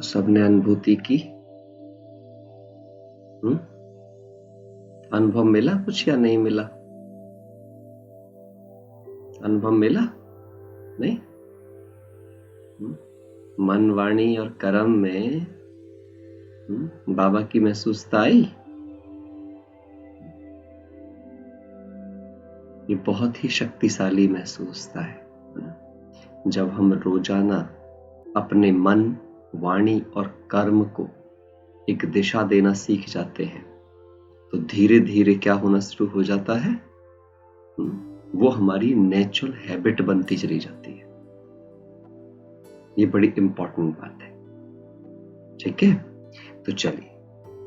सबने अनुभूति की? अनुभव मिला कुछ या नहीं मिला? अनुभव मिला नहीं? मन, वाणी और कर्म में बाबा की महसूसता आई? ये बहुत ही शक्तिशाली महसूसता है। जब हम रोजाना अपने मन, वाणी और कर्म को एक दिशा देना सीख जाते हैं तो धीरे धीरे क्या होना शुरू हो जाता है? वो हमारी नेचुरल हैबिट बनती चली जाती है। ये बड़ी इंपॉर्टेंट बात है। ठीक है, तो चलिए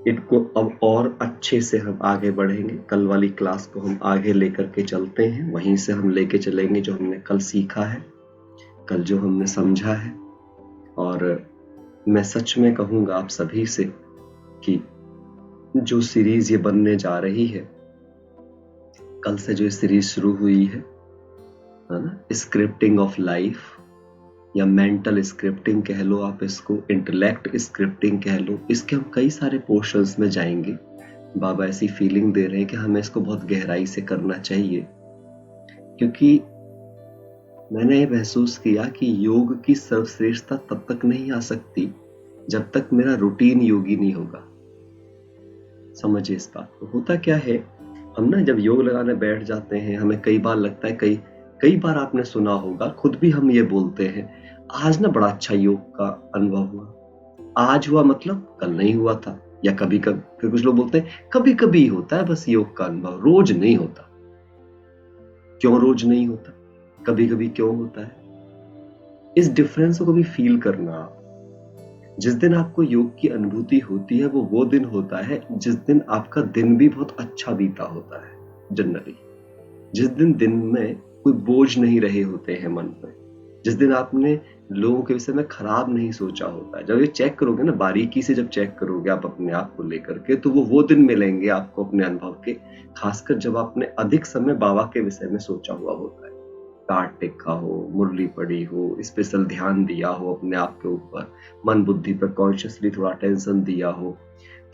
इनको अब और अच्छे से हम आगे बढ़ेंगे। कल वाली क्लास को हम आगे लेकर के चलते हैं, वहीं से हम लेके चलेंगे जो हमने कल सीखा है, कल जो हमने समझा है। और मैं सच में कहूंगा आप सभी से कि जो सीरीज ये बनने जा रही है, कल से जो सीरीज शुरू हुई है ना, स्क्रिप्टिंग ऑफ लाइफ या मेंटल स्क्रिप्टिंग कह लो आप इसको, इंटेलेक्ट स्क्रिप्टिंग कह लो, इसके हम कई सारे पोर्शंस में जाएंगे। बाबा ऐसी फीलिंग दे रहे हैं कि हमें इसको बहुत गहराई से करना चाहिए, क्योंकि मैंने ये महसूस किया कि योग की सर्वश्रेष्ठता तब तक नहीं आ सकती जब तक मेरा रूटीन योगी नहीं होगा। समझिए इस बात को। होता क्या है, हम ना जब योग लगाने बैठ जाते हैं, हमें कई बार लगता है, कई बार आपने सुना होगा, खुद भी हम ये बोलते हैं, आज ना बड़ा अच्छा योग का अनुभव हुआ। आज हुआ मतलब कल नहीं हुआ था, या कभी कभी, फिर कुछ लोग बोलते हैं कभी कभी होता है बस योग का अनुभव, रोज नहीं होता। क्यों रोज नहीं होता, कभी कभी क्यों होता है? इस डिफरेंस को कभी फील करना। जिस दिन आपको योग की अनुभूति होती है वो दिन होता है जिस दिन आपका दिन भी बहुत अच्छा बीता होता है। जनरली जिस दिन में कोई बोझ नहीं रहे होते हैं मन में, जिस दिन आपने लोगों के विषय में खराब नहीं सोचा होता है। जब ये चेक करोगे ना, बारीकी से जब चेक करोगे आप अपने आप को लेकर के, तो वो दिन मिलेंगे आपको अपने अनुभव के, खासकर जब आपने अधिक समय बाबा के विषय में सोचा हुआ होता है, टाट टिक्का हो, मुरली पड़ी हो, स्पेशल ध्यान दिया हो अपने आप के ऊपर, मन बुद्धि पर कॉन्शियसली थोड़ा अटेंशन दिया हो,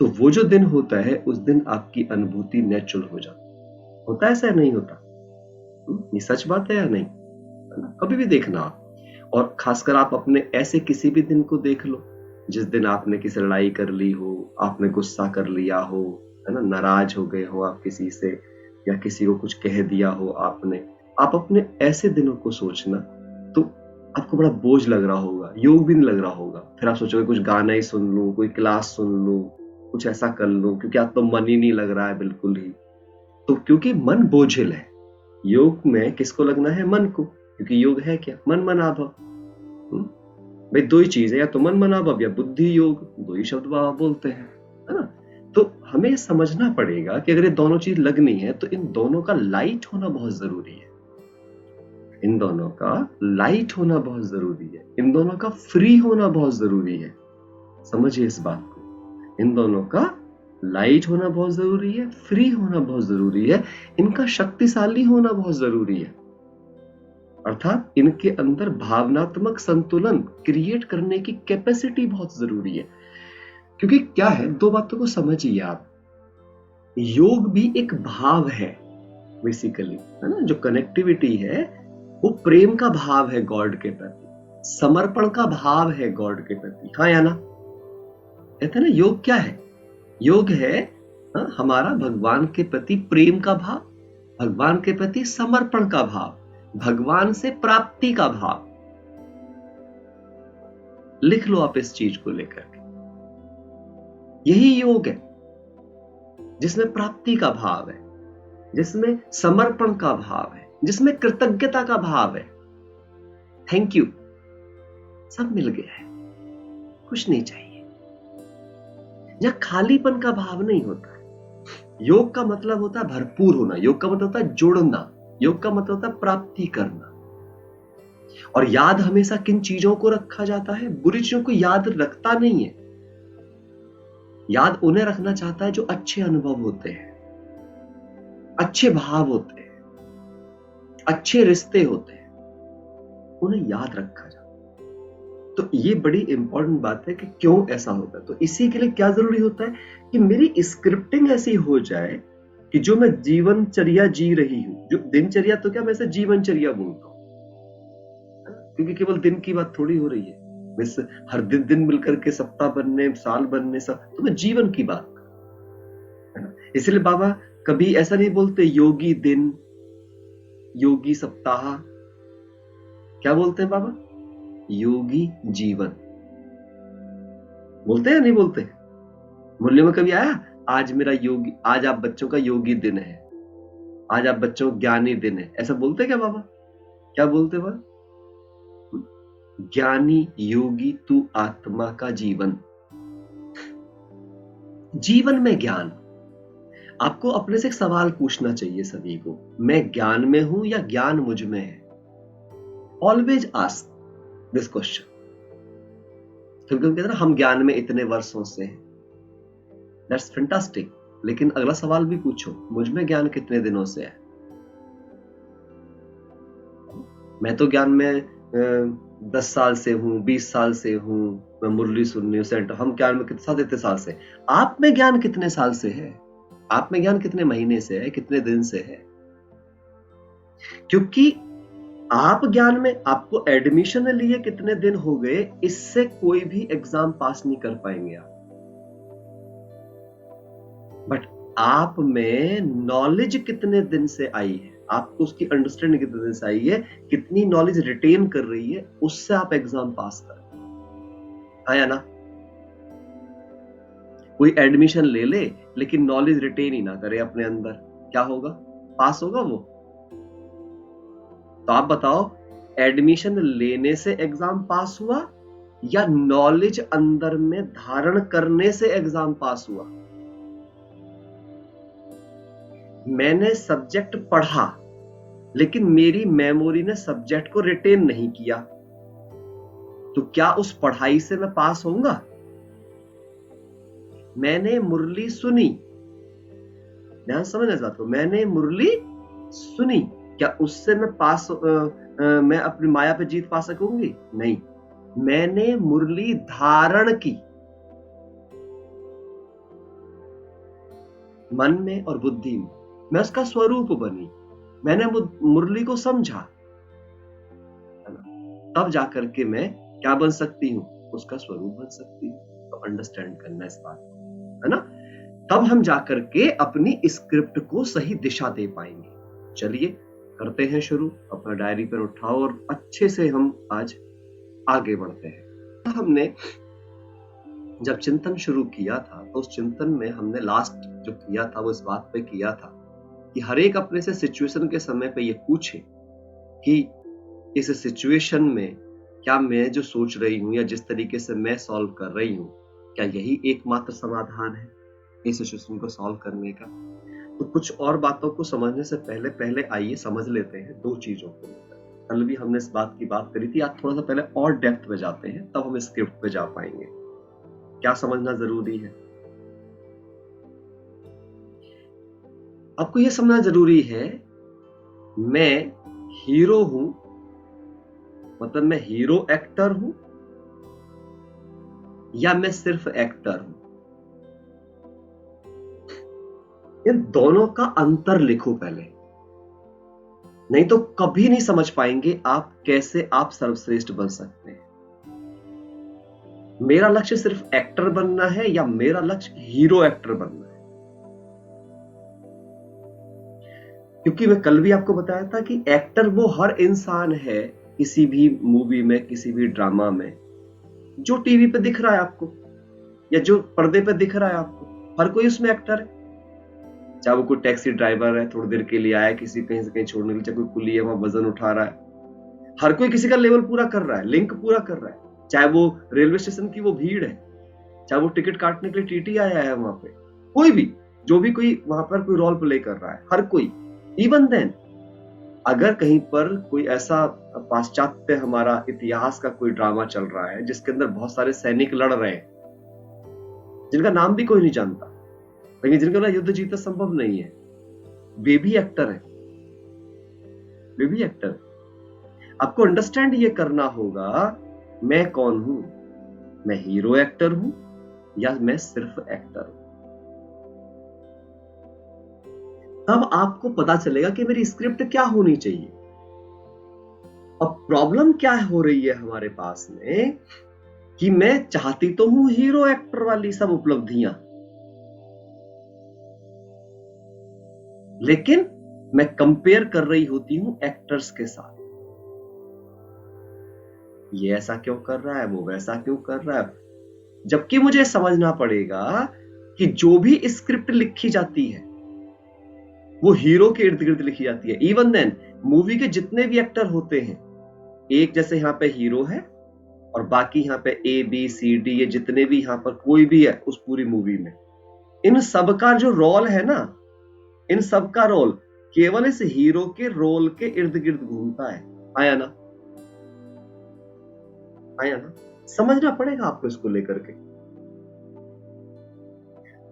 तो वो जो दिन होता है उस दिन आपकी अनुभूति नेचुरल हो जाती। होता है ऐसा नहीं होता? ये सच बात है या नहीं? कभी भी देखना आप, और खासकर आप अपने ऐसे किसी भी दिन को देख लो जिस दिन आपने किसी लड़ाई कर ली हो, आपने गुस्सा कर लिया हो, है ना, नाराज हो गए हो आप किसी से, या किसी को कुछ कह दिया हो आपने। आप अपने ऐसे दिनों को सोचना तो आपको बड़ा बोझ लग रहा होगा, योग भी नहीं लग रहा होगा। फिर आप सोचोगे कुछ गाना ही सुन लूं, कोई क्लास सुन लूं, कुछ ऐसा कर लूं, क्योंकि आज तो मन ही नहीं लग रहा है बिल्कुल ही। तो क्योंकि मन बोझिल है। योग में किसको लगना है? मन को, क्योंकि योग है क्या? मन मनाभव। भाई दो ही चीज है, या तो मन मनाभव या बुद्धि योग, दो ही शब्द बाबा बोलते हैं, है ना। तो हमें समझना पड़ेगा कि अगर ये दोनों चीज लगनी है तो इन दोनों का लाइट होना बहुत जरूरी है। इन दोनों का लाइट होना बहुत जरूरी है, इन दोनों का फ्री होना बहुत जरूरी है। समझिए इस बात को। इन दोनों का लाइट होना बहुत जरूरी है, फ्री होना बहुत जरूरी है, इनका शक्तिशाली होना बहुत जरूरी है। अर्थात इनके अंदर भावनात्मक संतुलन क्रिएट करने की कैपेसिटी बहुत जरूरी है। क्योंकि क्या है, दो बातों को समझिए आप। योग भी एक भाव है बेसिकली, है ना। जो कनेक्टिविटी है वो प्रेम का भाव है गॉड के प्रति, समर्पण का भाव है गॉड के प्रति, हाँ या ना? कहते हैं ना, योग क्या है? योग है हमारा भगवान के प्रति प्रेम का भाव, भगवान के प्रति समर्पण का भाव, भगवान से प्राप्ति का भाव। लिख लो आप इस चीज को लेकर के। यही योग है जिसमें प्राप्ति का भाव है, जिसमें समर्पण का भाव है, जिसमें कृतज्ञता का भाव है। थैंक यू, सब मिल गया है, कुछ नहीं चाहिए। या खालीपन का भाव नहीं होता है। योग का मतलब होता है भरपूर होना, योग का मतलब होता है जुड़ना, योग का मतलब होता है प्राप्ति करना। और याद हमेशा किन चीजों को रखा जाता है? बुरी चीजों को याद रखता नहीं है। याद उन्हें रखना चाहता है जो अच्छे अनुभव होते हैं, अच्छे भाव होते हैं, अच्छे रिश्ते होते हैं, उन्हें याद रखा जाता है। तो ये बड़ी इंपॉर्टेंट बात है कि क्यों ऐसा होता है। तो इसी के लिए क्या जरूरी होता है कि मेरी स्क्रिप्टिंग ऐसी हो जाए कि जो मैं जीवनचर्या जी रही हूं, जो दिनचर्या तो क्या, मैं इसे जीवनचर्या बोलता हूं, क्योंकि केवल दिन की बात थोड़ी हो रही है। बस हर दिन दिन मिलकर के सप्ताह बनने, साल बनने, सब तो मैं जीवन की बात है ना। इसलिए बाबा कभी ऐसा नहीं बोलते योगी दिन, योगी सप्ताह, क्या बोलते हैं बाबा? योगी जीवन बोलते हैं, नहीं बोलते? मूल्य में कभी आया आज मेरा योगी, आज आप बच्चों का योगी दिन है, आज आप बच्चों का ज्ञानी दिन है, ऐसा बोलते क्या बाबा? क्या बोलते बाबा? ज्ञानी योगी तू आत्मा का जीवन, जीवन में ज्ञान। आपको अपने से एक सवाल पूछना चाहिए सभी को, मैं ज्ञान में हूं या ज्ञान मुझ में है? Always ask this question. क्योंकि हम कहते हैं ना हम ज्ञान में इतने वर्षों से हैं, दैट्स फैंटास्टिक, लेकिन अगला सवाल भी पूछो, मुझ में ज्ञान कितने दिनों से है? मैं तो ज्ञान में 10 साल से हूं, 20 साल से हूं, मैं मुरली सुननी हूं, सेंटर, हम ज्ञान में कितने साल से? आप में ज्ञान कितने साल से है? आप में ज्ञान कितने महीने से है, कितने दिन से है? क्योंकि आप ज्ञान में, आपको एडमिशन लिए कितने दिन हो गए, इससे कोई भी एग्जाम पास नहीं कर पाएंगे आप। बट आप में नॉलेज कितने दिन से आई है, आपको उसकी अंडरस्टैंडिंग कितने दिन से आई है, कितनी नॉलेज रिटेन कर रही है, उससे आप एग्जाम पास कर, आया ना? कोई एडमिशन ले ले लेकिन नॉलेज रिटेन ही ना करे अपने अंदर, क्या होगा? पास होगा वो? तो आप बताओ, एडमिशन लेने से एग्जाम पास हुआ या नॉलेज अंदर में धारण करने से एग्जाम पास हुआ? मैंने सब्जेक्ट पढ़ा लेकिन मेरी मेमोरी ने सब्जेक्ट को रिटेन नहीं किया, तो क्या उस पढ़ाई से मैं पास होऊंगा? मैंने मुरली सुनी, ध्यान समझना इस बात को, मैंने मुरली सुनी, क्या उससे मैं मैं अपनी माया पे जीत पा सकूंगी? नहीं। मैंने मुरली धारण की, मन में और बुद्धि में, मैं उसका स्वरूप बनी, मैंने मुरली को समझा, तब जाकर के मैं क्या बन सकती हूं? उसका स्वरूप बन सकती हूं। तो अंडरस्टैंड करना इस बात, है ना? तब हम जाकर के अपनी स्क्रिप्ट को सही दिशा दे पाएंगे। चलिए करते हैं शुरू, अपना डायरी पर उठाओ और अच्छे से हम आज आगे बढ़ते हैं। हमने जब चिंतन शुरू किया था तो उस चिंतन में हमने लास्ट जो किया था वो इस बात पे किया था कि हर एक अपने से सिचुएशन के समय पे ये पूछे कि इस सिचुएशन में क्या मैं जो सोच रही हूं या जिस तरीके से मैं सॉल्व कर रही हूं, क्या यही एकमात्र समाधान है इस सिचुएशन को सॉल्व करने का? तो कुछ और बातों को समझने से पहले आइए समझ लेते हैं दो चीजों को। कल भी हमने इस बात की बात करी थी, आज थोड़ा सा पहले और डेप्थ में जाते हैं, तब हम स्क्रिप्ट पे जा पाएंगे। क्या समझना जरूरी है? आपको यह समझना जरूरी है, मैं हीरो हूं, मतलब मैं हीरो एक्टर हूं या मैं सिर्फ एक्टर हूं? इन दोनों का अंतर लिखो पहले, नहीं तो कभी नहीं समझ पाएंगे आप कैसे आप सर्वश्रेष्ठ बन सकते हैं। मेरा लक्ष्य सिर्फ एक्टर बनना है या मेरा लक्ष्य हीरो एक्टर बनना है? क्योंकि मैं कल भी आपको बताया था कि एक्टर वो हर इंसान है किसी भी मूवी में, किसी भी ड्रामा में, जो टीवी पे दिख रहा है आपको या जो पर्दे पे दिख रहा है आपको, हर कोई उसमें एक्टर है। चाहे वो कोई टैक्सी ड्राइवर है, थोड़ी देर के लिए आया किसी कहीं से कहीं छोड़ने के लिए, चाहे कोई कुली है वहां वजन उठा रहा है, हर कोई किसी का लेवल पूरा कर रहा है, लिंक पूरा कर रहा है। चाहे वो रेलवे स्टेशन की वो भीड़ है, चाहे वो टिकट काटने के लिए टीटी आया है वहां पे, कोई भी, जो भी कोई वहां पर कोई रोल प्ले कर रहा है, हर कोई। इवन देन अगर कहीं पर कोई ऐसा पाश्चात्य हमारा इतिहास का कोई ड्रामा चल रहा है जिसके अंदर बहुत सारे सैनिक लड़ रहे हैं जिनका नाम भी कोई नहीं जानता, लेकिन जिनके लिए युद्ध जीतना संभव नहीं है, वे भी एक्टर है, वे भी एक्टर है। आपको अंडरस्टैंड ये करना होगा मैं कौन हूं? मैं हीरो एक्टर हूं या मैं सिर्फ एक्टर हूं? तब आपको पता चलेगा कि मेरी स्क्रिप्ट क्या होनी चाहिए। अब प्रॉब्लम क्या हो रही है हमारे पास में कि मैं चाहती तो हूं हीरो एक्टर वाली सब उपलब्धियां, लेकिन मैं कंपेयर कर रही होती हूं एक्टर्स के साथ। ये ऐसा क्यों कर रहा है, वो वैसा क्यों कर रहा है, जबकि मुझे समझना पड़ेगा कि जो भी स्क्रिप्ट लिखी जाती है वो हीरो के इर्द गिर्द लिखी जाती है। इवन देन मूवी के जितने भी एक्टर होते हैं, एक जैसे यहाँ पे हीरो है और बाकी यहाँ पे ए बी सी डी, ये जितने भी यहाँ पर कोई भी है उस पूरी मूवी में, इन सब का जो रोल है ना, इन सब का रोल केवल इस हीरो के रोल के इर्द गिर्द घूमता है। आया ना? आया ना? समझना पड़ेगा आपको इसको लेकर के।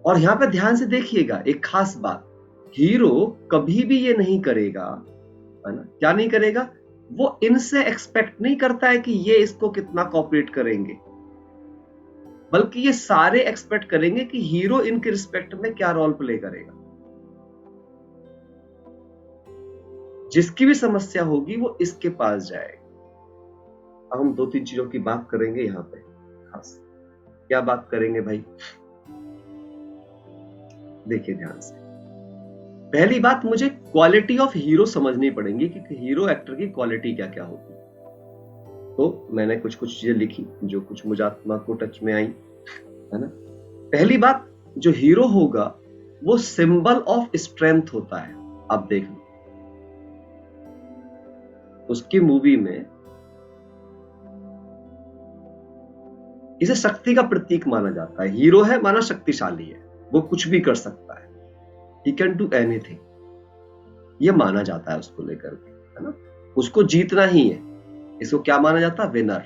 और यहां पे ध्यान से देखिएगा एक खास बात, हीरो कभी भी ये नहीं करेगा, है ना, क्या नहीं करेगा, वो इनसे एक्सपेक्ट नहीं करता है कि ये इसको कितना कॉपरेट करेंगे, बल्कि ये सारे एक्सपेक्ट करेंगे कि हीरो इनके रिस्पेक्ट में क्या रोल प्ले करेगा। जिसकी भी समस्या होगी वो इसके पास जाएगा। अब हम 2-3 चीजों की बात करेंगे यहां पे खास। क्या बात करेंगे भाई? देखिए ध्यान से। पहली बात, मुझे क्वालिटी ऑफ हीरो समझनी पड़ेगी कि हीरो एक्टर की क्वालिटी क्या क्या होती है। तो मैंने कुछ कुछ चीजें लिखी जो कुछ मुझे आत्मा को टच में आई, है ना। पहली बात, जो हीरो होगा वो सिंबल ऑफ स्ट्रेंथ होता है। आप देख लो उसकी मूवी में इसे शक्ति का प्रतीक माना जाता है। हीरो है माना शक्तिशाली है, वो कुछ भी कर सकता है, he can do anything, ये माना जाता है उसको लेकर के, है ना। उसको जीतना ही है, इसको क्या माना जाता है? विनर।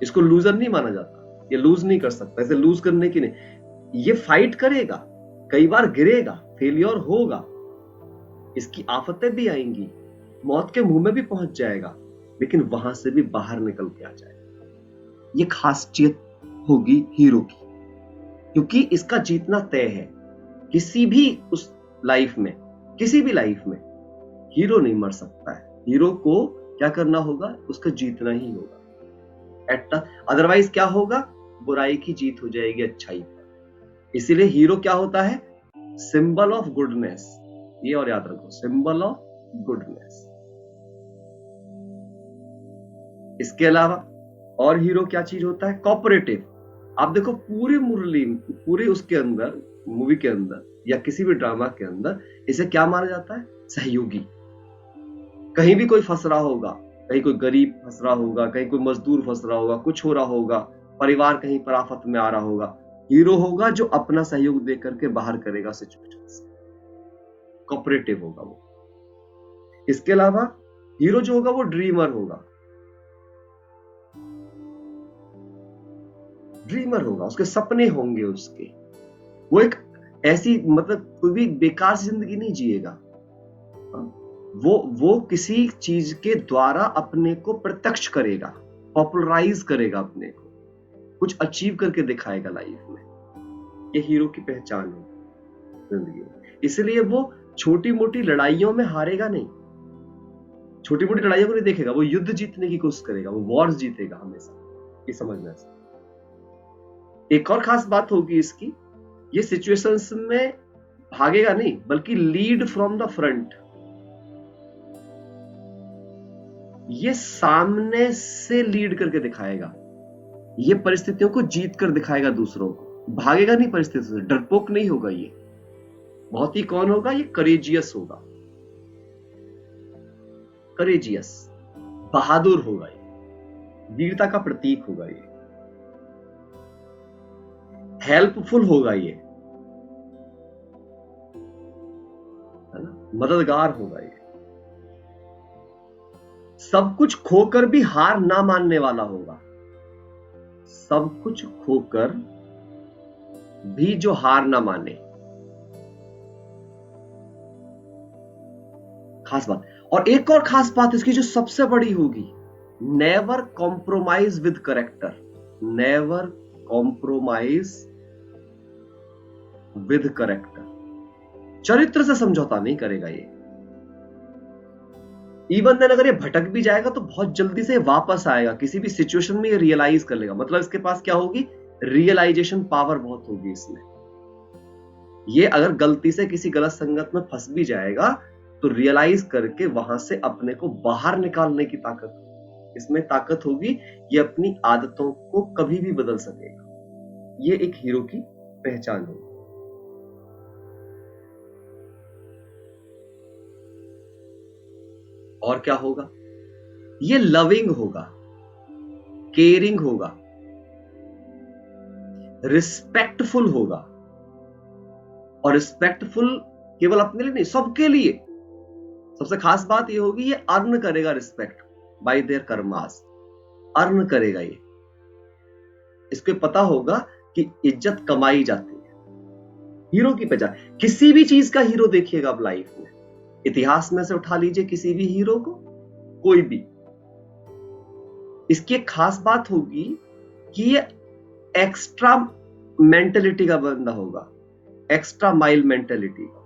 इसको लूजर नहीं माना जाता, ये लूज नहीं कर सकता, इसे लूज करने की नहीं, ये फाइट करेगा, कई बार गिरेगा, फेलियर होगा, इसकी आफतें भी आएंगी, मौत के मुंह में भी पहुंच जाएगा, लेकिन वहां से भी बाहर निकल के आ जाएगा। ये खासियत होगी हीरो की, क्योंकि इसका जीतना तय है। किसी भी उस लाइफ में, किसी भी लाइफ में हीरो नहीं मर सकता है। हीरो को क्या करना होगा? उसका जीतना ही होगा। अदरवाइज क्या होगा? बुराई की जीत हो जाएगी अच्छाई पर। इसीलिए हीरो क्या होता है? Symbol of goodness. ये और याद रखो, सिंबल ऑफ गुडनेस। इसके अलावा और हीरो क्या चीज होता है? कोऑपरेटिव। आप देखो पूरी मुरली, पूरी उसके अंदर, मूवी के अंदर या किसी भी ड्रामा के अंदर इसे क्या माना जाता है? सहयोगी। कहीं भी कोई फंस रहा होगा, कहीं कोई गरीब फंस रहा होगा, कहीं कोई मजदूर फंस रहा होगा, कुछ हो रहा होगा, परिवार कहीं पर आफत में आ रहा होगा, हीरो होगा जो अपना सहयोग दे करके बाहर करेगा सिचुएशन से। कोऑपरेटिव होगा वो। इसके अलावा हीरो जो होगा वो ड्रीमर होगा। ड्रीमर होगा, उसके सपने होंगे उसके। वो एक ऐसी, मतलब कोई भी बेकार जिंदगी नहीं जिएगा। वो किसी चीज के द्वारा अपने को प्रत्यक्ष करेगा, पॉपुलराइज करेगा अपने को, कुछ अचीव करके दिखाएगा लाइफ में। ये हीरो की पहचान है जिंदगी में। इसलिए वो छोटी मोटी लड़ाइयों में हारेगा नहीं, छोटी मोटी लड़ाइयों को नहीं देखेगा, वो युद्ध जीतने की कोशिश करेगा, वो वॉर्स जीतेगा हमेशा। ये समझना चाहिए। एक और खास बात होगी इसकी, ये सिचुएशंस में भागेगा नहीं, बल्कि लीड फ्रॉम द फ्रंट। ये सामने से लीड करके दिखाएगा, ये परिस्थितियों को जीत कर दिखाएगा दूसरों को। भागेगा नहीं परिस्थितियों से, डरपोक नहीं होगा। ये बहुत ही कौन होगा? ये करेजियस होगा, करेजियस, बहादुर होगा, ये वीरता का प्रतीक होगा, ये हेल्पफुल होगा, ये है ना, मददगार होगा, ये सब कुछ खोकर भी हार ना मानने वाला होगा। सब कुछ खोकर भी जो हार ना माने, खास बात। और एक और खास बात इसकी जो सबसे बड़ी होगी, never compromise with character, never compromise with character, चरित्र से समझौता नहीं करेगा ये। इवन देन अगर ये भटक भी जाएगा तो बहुत जल्दी से वापस आएगा, किसी भी सिचुएशन में ये रियलाइज कर लेगा। मतलब इसके पास क्या होगी, रियलाइजेशन पावर बहुत होगी इसमें। ये अगर गलती से किसी गलत संगत में फंस भी जाएगा तो रियलाइज करके वहां से अपने को बाहर निकालने की ताकत, इसमें ताकत होगी। ये अपनी आदतों को कभी भी बदल सकेगा। ये एक हीरो की पहचान होगी। और क्या होगा, ये लविंग होगा, केयरिंग होगा, रिस्पेक्टफुल होगा। और रिस्पेक्टफुल केवल अपने लिए नहीं, सबके लिए। सबसे खास बात ये होगी, ये अर्न करेगा respect by there karmas, earn करेगा ये। इसको पता होगा कि इज्जत कमाई जाती है। हीरो की पहचान, किसी भी चीज का हीरो देखिएगा आप लाइफ में, इतिहास में से उठा लीजिए किसी भी हीरो को, कोई भी, इसकी एक खास बात होगी कि ये एक्स्ट्रा मेंटेलिटी का बंदा होगा, एक्स्ट्रा माइल मेंटेलिटी का,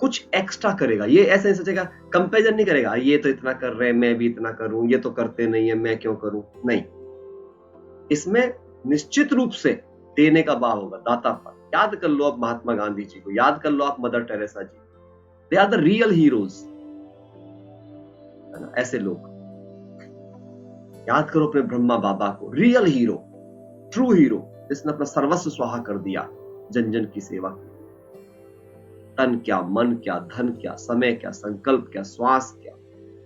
कुछ एक्स्ट्रा करेगा। ये ऐसे सोचेगा, कंपैरिजन नहीं करेगा, ये तो इतना कर रहे हैं मैं भी इतना करूं, ये तो करते नहीं है मैं क्यों करूं, नहीं। इसमें निश्चित रूप से देने का भाव होगा, दाता पर। याद कर लो आप महात्मा गांधी जी को, याद कर लो आप Mother Teresa ji, they are the real heroes, है ना। ऐसे लोग याद करो अपने ब्रह्मा बाबा को, रियल हीरो, ट्रू हीरो, जिसने अपना सर्वस्व स्वाहा कर दिया जन जन की सेवा। तन क्या, मन क्या, धन क्या, समय क्या, संकल्प क्या, श्वास क्या,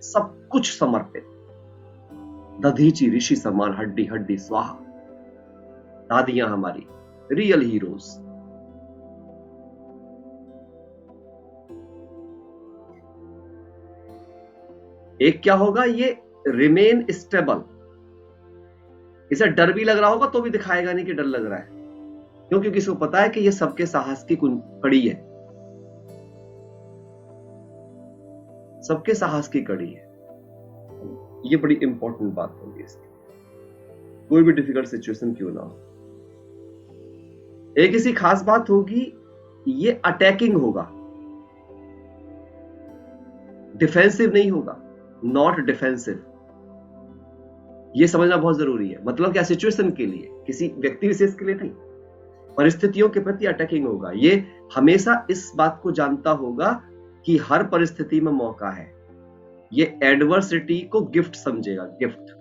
सब कुछ समर्पित। दधीची ऋषि समान, हड्डी हड्डी स्वाहा। दादियां हमारी रियल हीरोज। एक क्या होगा, ये रिमेन स्टेबल। इसे डर भी लग रहा होगा तो भी दिखाएगा नहीं कि डर लग रहा है, क्यों? क्योंकि इसको पता है कि ये सबके साहस की कड़ी है, सबके साहस की कड़ी है। ये बड़ी इंपॉर्टेंट बात होगी इसकी, कोई भी डिफिकल्ट सिचुएशन क्यों ना हो। एक इसी खास बात होगी, ये अटैकिंग होगा, डिफेंसिव नहीं होगा, नॉट डिफेंसिव। ये समझना बहुत जरूरी है। मतलब क्या, सिचुएशन के लिए, किसी व्यक्ति विशेष के लिए नहीं, परिस्थितियों के प्रति अटैकिंग होगा। ये हमेशा इस बात को जानता होगा कि हर परिस्थिति में मौका है। ये एडवर्सिटी को गिफ्ट समझेगा, गिफ्ट।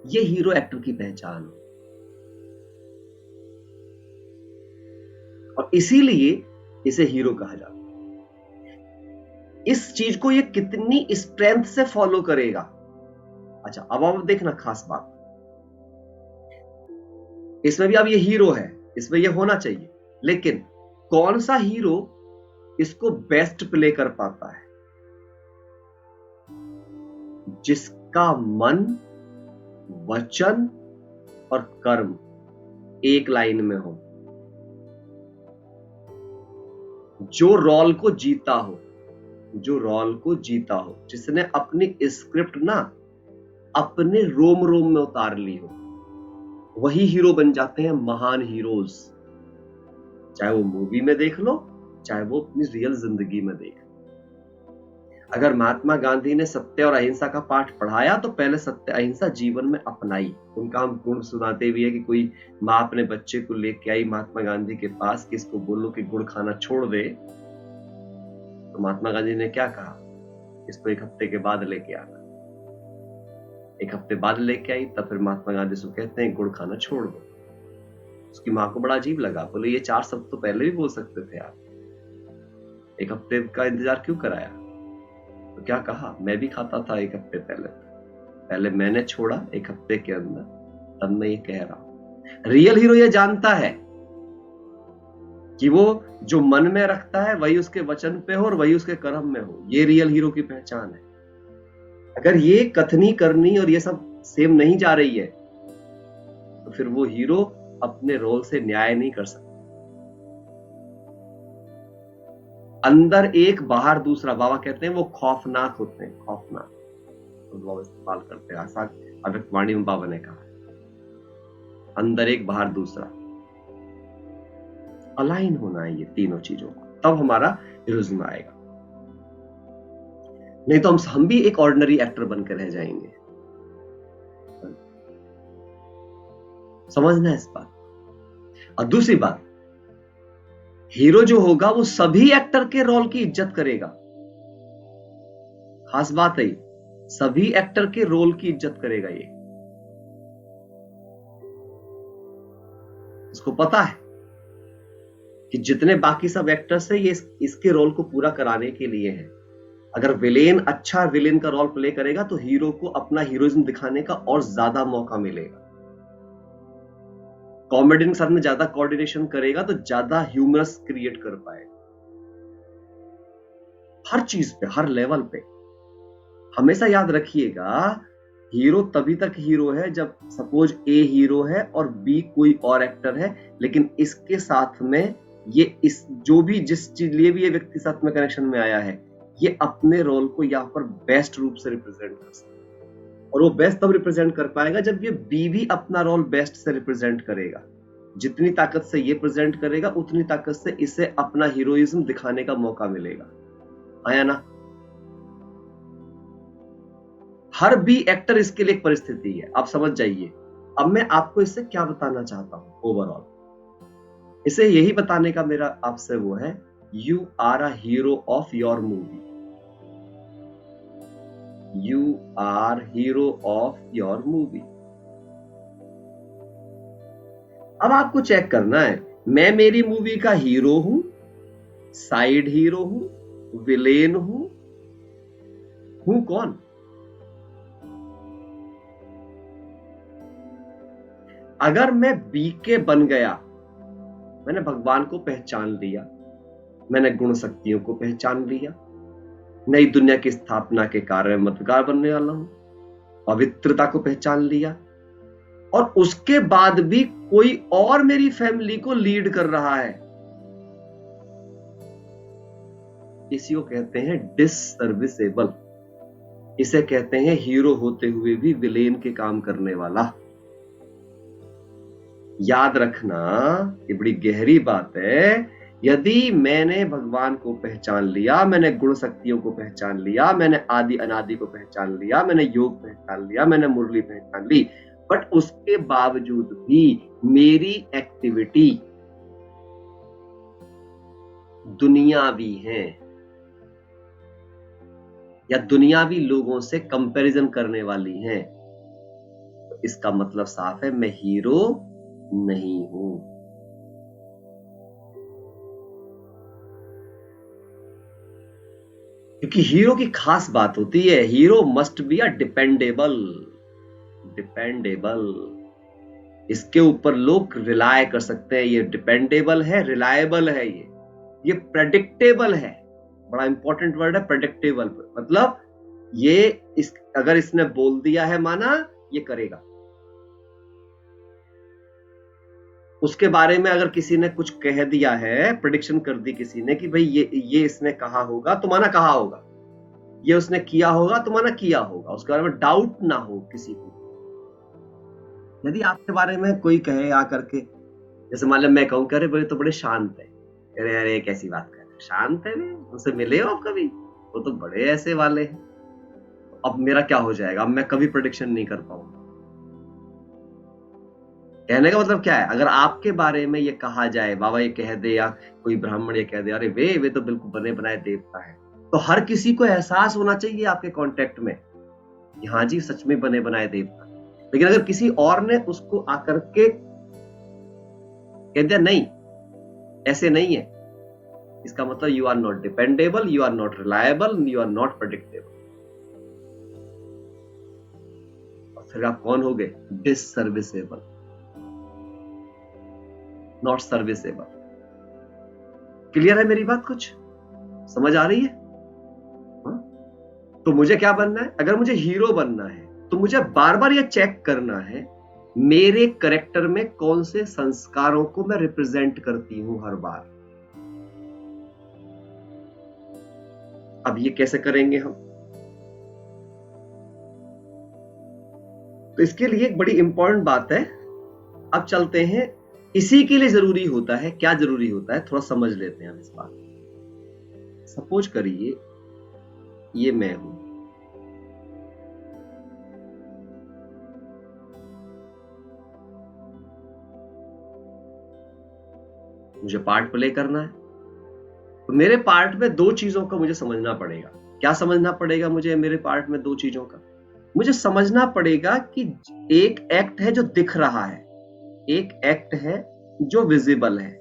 ये हीरो एक्टर की पहचान है। और इसीलिए इसे हीरो कहा जाता है। इस चीज को ये कितनी स्ट्रेंथ से फॉलो करेगा। अच्छा, अब आप देखना खास बात, इसमें भी अब ये हीरो है, इसमें ये होना चाहिए, लेकिन कौन सा हीरो इसको बेस्ट प्ले कर पाता है? जिसका मन, वचन और कर्म एक लाइन में हो, जो रोल को जीता हो, जो रोल को जीता हो, जिसने अपनी स्क्रिप्ट ना अपने रोम रोम में उतार ली हो, वही हीरो बन जाते हैं महान हीरोज। चाहे वो मूवी में देख लो, चाहे वो अपनी रियल जिंदगी में देख लो। अगर महात्मा गांधी ने सत्य और अहिंसा का पाठ पढ़ाया तो पहले सत्य अहिंसा जीवन में अपनाई। उनका हम गुण सुनाते भी है कि कोई माँ अपने बच्चे को लेके आई महात्मा गांधी के पास कि इसको बोलो कि गुड़ खाना छोड़ दे, तो महात्मा गांधी ने क्या कहा, इसको 1 हफ्ते के बाद लेके आना। 1 हफ्ते बाद लेके आई, तब फिर महात्मा गांधी से कहते हैं गुड़ खाना छोड़ दो। उसकी माँ को बड़ा अजीब लगा, बोले ये 4 शब्द तो पहले भी बोल सकते थे आप, 1 हफ्ते का इंतजार क्यों कराया? तो क्या कहा, मैं भी खाता था 1 हफ्ते पहले मैंने छोड़ा 1 हफ्ते के अंदर, तब मैं ये कह रहा हूं। रियल हीरो ये जानता है कि वो जो मन में रखता है वही उसके वचन पे हो और वही उसके कर्म में हो। ये रियल हीरो की पहचान है। अगर ये कथनी करनी और ये सब सेम नहीं जा रही है तो फिर वो हीरो अपने रोल से न्याय नहीं कर सकते। अंदर एक बाहर दूसरा। बाबा कहते हैं वो खौफनाक होते हैं, खौफनाक तो इस्तेमाल करते हैं। आसान अव्यक्त वाणी में बाबा ने कहा, अंदर एक बाहर दूसरा। अलाइन होना है ये तीनों चीजों को, तब हमारा हीरोइज्म आएगा। नहीं तो हम भी एक ऑर्डिनरी एक्टर बनकर रह जाएंगे। समझना है इस बात। और दूसरी बात, हीरो जो होगा वो सभी एक्टर के रोल की इज्जत करेगा। खास बात है, सभी एक्टर के रोल की इज्जत करेगा। ये इसको पता है कि जितने बाकी सब एक्टर्स हैं ये इसके रोल को पूरा कराने के लिए है। अगर विलेन अच्छा विलेन का रोल प्ले करेगा तो हीरो को अपना हीरोइज्म दिखाने का और ज्यादा मौका मिलेगा। कॉमेडियन के साथ में ज्यादा कोऑर्डिनेशन करेगा तो ज्यादा ह्यूमरस क्रिएट कर पाएगा। हर चीज पे, हर लेवल पे हमेशा याद रखिएगा, हीरो तभी तक हीरो है जब सपोज ए हीरो है और बी कोई और एक्टर है, लेकिन इसके साथ में ये इस जो भी जिस चीज लिए भी ये व्यक्ति साथ में कनेक्शन में आया है, ये अपने रोल को यहाँ पर बेस्ट रूप से रिप्रेजेंट कर सकता है। और वो बेस्ट तब रिप्रेजेंट कर पाएगा जब ये बी भी अपना रोल बेस्ट से रिप्रेजेंट करेगा। जितनी ताकत से ये प्रेजेंट करेगा उतनी ताकत से इसे अपना हीरोइज्म दिखाने का मौका मिलेगा। आया ना? हर बी एक्टर इसके लिए एक परिस्थिति है, आप समझ जाइए। अब मैं आपको इससे क्या बताना चाहता हूं ओवरऑल, इसे यही बताने का मेरा आपसे वो है, you are a hero of your movie. You are hero of your movie. अब आपको चेक करना है, मैं मेरी मूवी का हीरो हूं, साइड हीरो हूं, विलेन हूं कौन? अगर मैं बीके बन गया, मैंने भगवान को पहचान लिया, मैंने गुण शक्तियों को पहचान लिया, नई दुनिया की स्थापना के कार्य में मददगार बनने वाला हूं, पवित्रता को पहचान लिया, और उसके बाद भी कोई और मेरी फैमिली को लीड कर रहा है, इसी को कहते हैं डिससर्विसेबल। इसे कहते हैं हीरो होते हुए भी विलेन के काम करने वाला। याद रखना, ये बड़ी गहरी बात है। यदि मैंने भगवान को पहचान लिया, मैंने गुण शक्तियों को पहचान लिया, मैंने आदि अनादि को पहचान लिया, मैंने योग पहचान लिया, मैंने मुरली पहचान ली, बट उसके बावजूद भी मेरी एक्टिविटी दुनियावी है या दुनियावी लोगों से कंपैरिजन करने वाली है, तो इसका मतलब साफ है, मैं हीरो नहीं हूं। क्योंकि हीरो की खास बात होती है, hero must be a dependable. इसके ऊपर लोग रिलाय कर सकते हैं। ये डिपेंडेबल है, रिलायबल है, ये प्रेडिक्टेबल है। बड़ा इंपॉर्टेंट वर्ड है प्रेडिक्टेबल। मतलब ये अगर इसने बोल दिया है माना, ये करेगा। उसके बारे में अगर किसी ने कुछ कह दिया है, प्रेडिक्शन कर दी किसी ने कि भाई ये इसने कहा होगा तो माना कहा होगा, ये उसने किया होगा तो माना किया होगा, उसके बारे में डाउट ना हो किसी को। यदि आपके बारे में कोई कहे आकर के, जैसे मान लो मैं कहूं कि अरे बोले तो बड़े शांत है, अरे अरे कैसी बात कर रहे, शांत है, उनसे मिले हो आप कभी? वो तो बड़े ऐसे वाले हैं। अब मेरा क्या हो जाएगा? अब मैं कभी प्रेडिक्शन नहीं कर पाऊंगा। कहने का मतलब क्या है? अगर आपके बारे में ये कहा जाए, बाबा ये कह दे या कोई ब्राह्मण ये कह दे, अरे वे तो बिल्कुल बने बनाए देवता है, तो हर किसी को एहसास होना चाहिए आपके कांटेक्ट में कि हाँ जी सच में बने बनाए देवता। लेकिन अगर किसी और ने उसको आकर के कह दिया नहीं ऐसे नहीं है, इसका मतलब you are not dependable, you are not reliable, you are not predictable. और फिर आप कौन हो गए? डिससर्विसेबल, नॉट सर्विसेबल। क्लियर है मेरी बात? कुछ समझ आ रही है? तो मुझे क्या बनना है? अगर मुझे हीरो बनना है तो मुझे बार बार ये चेक करना है मेरे करेक्टर में कौन से संस्कारों को मैं रिप्रेजेंट करती हूं हर बार। अब ये कैसे करेंगे हम? तो इसके लिए एक बड़ी इंपॉर्टेंट बात है। अब चलते हैं, इसी के लिए जरूरी होता है, क्या जरूरी होता है थोड़ा समझ लेते हैं हम इस बात। सपोज करिए ये मैं हूं, मुझे पार्ट प्ले करना है, तो मेरे पार्ट में दो चीजों का मुझे समझना पड़ेगा। क्या समझना पड़ेगा मुझे मेरे पार्ट में? दो चीजों का मुझे समझना पड़ेगा कि एक एक्ट है जो दिख रहा है, एक एक्ट है जो विजिबल है,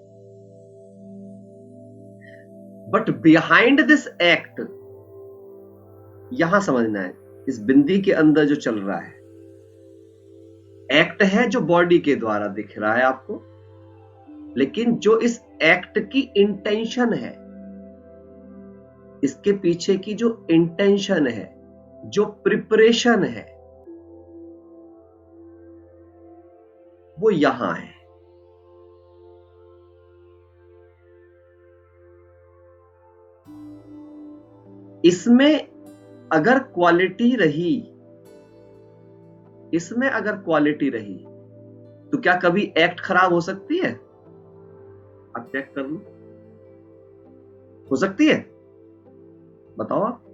बट बिहाइंड दिस एक्ट, यहां समझना है इस बिंदी के अंदर जो चल रहा है, एक्ट है जो बॉडी के द्वारा दिख रहा है आपको, लेकिन जो इस एक्ट की इंटेंशन है, इसके पीछे की जो इंटेंशन है, जो प्रिपरेशन है, वो यहां है। इसमें अगर क्वालिटी रही, इसमें अगर क्वालिटी रही तो क्या कभी एक्ट खराब हो सकती है? आप चेक कर लो, हो सकती है? बताओ आप।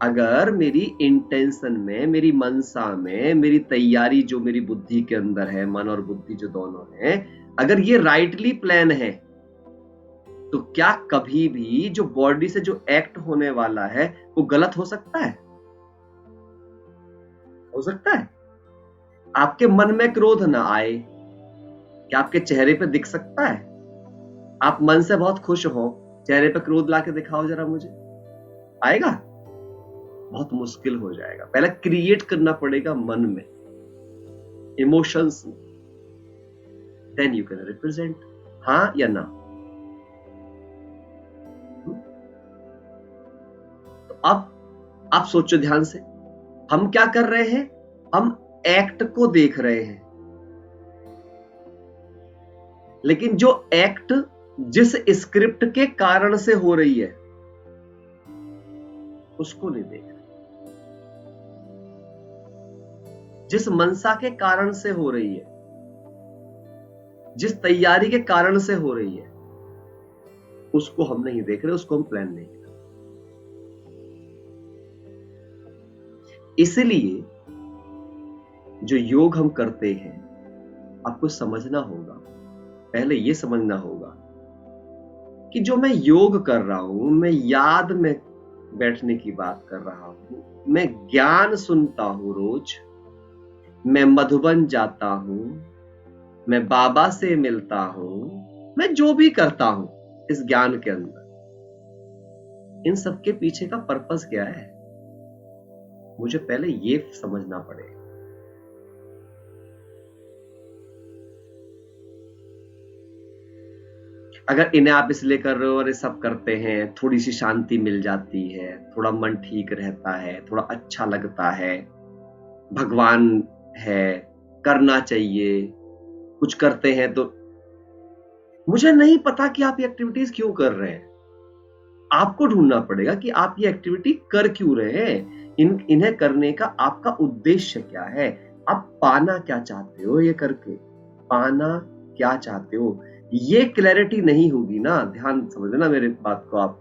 अगर मेरी इंटेंशन में, मेरी मनसा में, मेरी तैयारी जो मेरी बुद्धि के अंदर है, मन और बुद्धि जो दोनों है, अगर ये राइटली प्लान है, तो क्या कभी भी जो बॉडी से जो एक्ट होने वाला है वो गलत हो सकता है? हो सकता है? आपके मन में क्रोध ना आए, क्या आपके चेहरे पे दिख सकता है? आप मन से बहुत खुश हो, चेहरे पे क्रोध लाके दिखाओ जरा मुझे, आएगा? बहुत मुश्किल हो जाएगा। पहले क्रिएट करना पड़ेगा मन में, इमोशंस में, देन यू कैन रिप्रेजेंट, हाँ या ना। तो अब आप सोचो ध्यान से, हम क्या कर रहे हैं? हम एक्ट को देख रहे हैं, लेकिन जो एक्ट जिस स्क्रिप्ट के कारण से हो रही है उसको नहीं देख रहे। जिस मनसा के कारण से हो रही है, जिस तैयारी के कारण से हो रही है, उसको हम नहीं देख रहे, उसको हम प्लान नहीं कर रहे। इसलिए जो योग हम करते हैं, आपको समझना होगा, पहले यह समझना होगा कि जो मैं योग कर रहा हूं, मैं याद में बैठने की बात कर रहा हूं, मैं ज्ञान सुनता हूं रोज, मैं मधुबन जाता हूं, मैं बाबा से मिलता हूं, मैं जो भी करता हूं इस ज्ञान के अंदर, इन सब के पीछे का पर्पस क्या है? मुझे पहले ये समझना पड़ेगा। अगर इन्हें आप इसलिए कर रहे हो और ये सब करते हैं, थोड़ी सी शांति मिल जाती है, थोड़ा मन ठीक रहता है, थोड़ा अच्छा लगता है, भगवान है, करना चाहिए, कुछ करते हैं तो, मुझे नहीं पता कि आप ये एक्टिविटीज क्यों कर रहे हैं। आपको ढूंढना पड़ेगा कि आप ये एक्टिविटी कर क्यों रहे हैं, इन्हें करने का आपका उद्देश्य क्या है, आप पाना क्या चाहते हो ये करके, पाना क्या चाहते हो, ये क्लैरिटी नहीं होगी ना। ध्यान समझना मेरे बात को आप।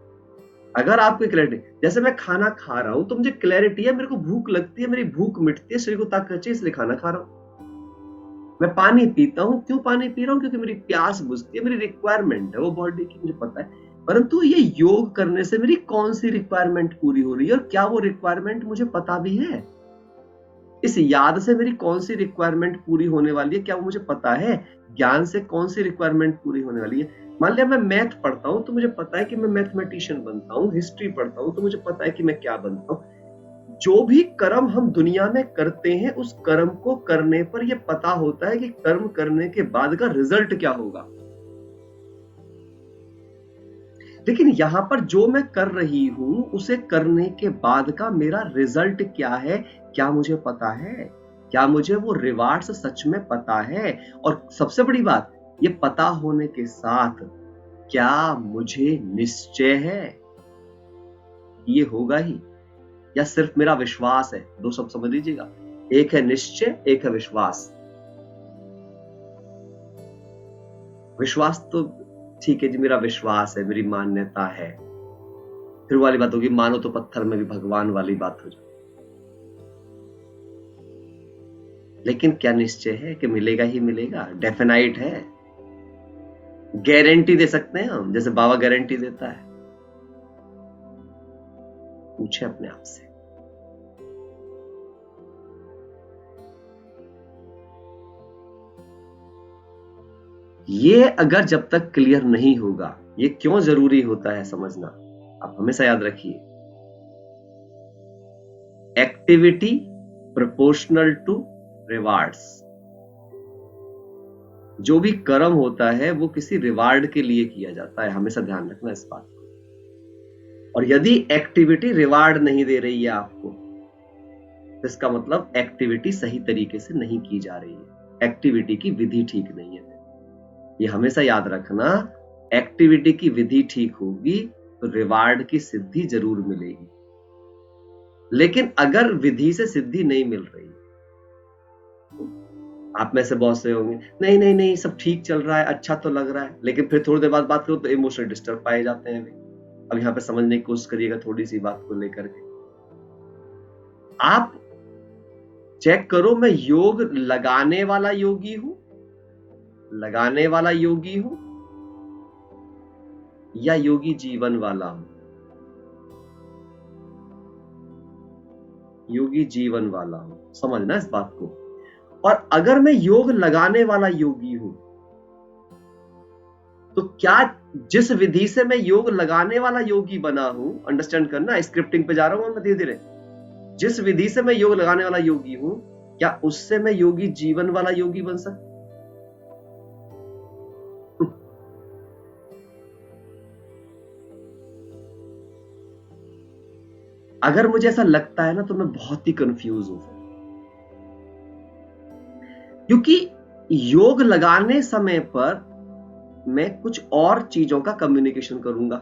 अगर आपको क्लैरिटी, जैसे मैं खाना खा रहा हूं तो मुझे क्लैरिटी है, मेरे को भूख लगती है, मेरी भूख मिटती है, शरीर को ताकत चाहिए, इसलिए खाना खा रहा हूं। मैं पानी पीता हूं, क्यों पानी पी रहा हूं? क्योंकि मेरी प्यास बुझती है, मेरी रिक्वायरमेंट है वो बॉडी की, मुझे पता है। परंतु ये योग करने से मेरी कौन सी रिक्वायरमेंट पूरी हो रही है, और क्या वो रिक्वायरमेंट मुझे पता भी है? इस याद से मेरी कौन सी रिक्वायरमेंट पूरी होने वाली है, क्या वो मुझे पता है? ज्ञान से कौन सी रिक्वायरमेंट पूरी होने वाली है? मान लिया मैं मैथ पढ़ता हूं तो मुझे पता है कि मैं मैथमेटिशियन बनता हूं, हिस्ट्री पढ़ता हूं तो मुझे पता है कि मैं क्या बनता हूं। जो भी कर्म हम दुनिया में करते हैं, उस कर्म को करने पर यह पता होता है कि कर्म करने के बाद का रिजल्ट क्या होगा। लेकिन यहां पर जो मैं कर रही हूं, उसे करने के बाद का मेरा रिजल्ट क्या है, क्या मुझे पता है? क्या मुझे वो रिवार्ड्स सच में पता है? और सबसे बड़ी बात, ये पता होने के साथ क्या मुझे निश्चय है ये होगा ही, या सिर्फ मेरा विश्वास है? दो शब्द समझ लीजिएगा, एक है निश्चय, एक है विश्वास। विश्वास तो ठीक है जी, मेरा विश्वास है, मेरी मान्यता है, फिर वाली बात होगी मानो तो पत्थर में भी भगवान वाली बात हो जाए। लेकिन क्या निश्चय है कि मिलेगा ही मिलेगा? डेफिनाइट है? गारंटी दे सकते हैं हम, जैसे बाबा गारंटी देता है? पूछे अपने आप से। ये अगर जब तक क्लियर नहीं होगा, ये क्यों जरूरी होता है समझना, आप हमेशा याद रखिए, एक्टिविटी प्रोपोर्शनल टू रिवार्ड्स। जो भी कर्म होता है वो किसी रिवार्ड के लिए किया जाता है, हमेशा ध्यान रखना इस बात को। और यदि एक्टिविटी रिवार्ड नहीं दे रही है आपको, तो इसका मतलब एक्टिविटी सही तरीके से नहीं की जा रही है, एक्टिविटी की विधि ठीक नहीं है। ये हमेशा याद रखना, एक्टिविटी की विधि ठीक होगी तो रिवार्ड की सिद्धि जरूर मिलेगी। लेकिन अगर विधि से सिद्धि नहीं मिल रही, आप में से बहुत से होंगे नहीं नहीं नहीं सब ठीक चल रहा है, अच्छा तो लग रहा है, लेकिन फिर थोड़ी देर बाद बात करो तो इमोशनल डिस्टर्ब पाए जाते हैं। अब यहां पे समझने की कोशिश करिएगा थोड़ी सी बात को लेकर के। आप चेक करो, मैं योग लगाने वाला योगी हूं, लगाने वाला योगी हूं, या योगी जीवन वाला हूं? योगी जीवन वाला हूं, समझना इस बात को। और अगर मैं योग लगाने वाला योगी हूं, तो क्या जिस विधि से मैं योग लगाने वाला योगी बना हूं, अंडरस्टैंड करना, स्क्रिप्टिंग पे जा रहा हूं मैं धीरे धीरे, जिस विधि से मैं योग लगाने वाला योगी हूं, क्या उससे मैं योगी जीवन वाला योगी बन सकता? अगर मुझे ऐसा लगता है ना तो मैं बहुत ही कंफ्यूज हूं, क्योंकि योग लगाने समय पर मैं कुछ और चीजों का कम्युनिकेशन करूंगा,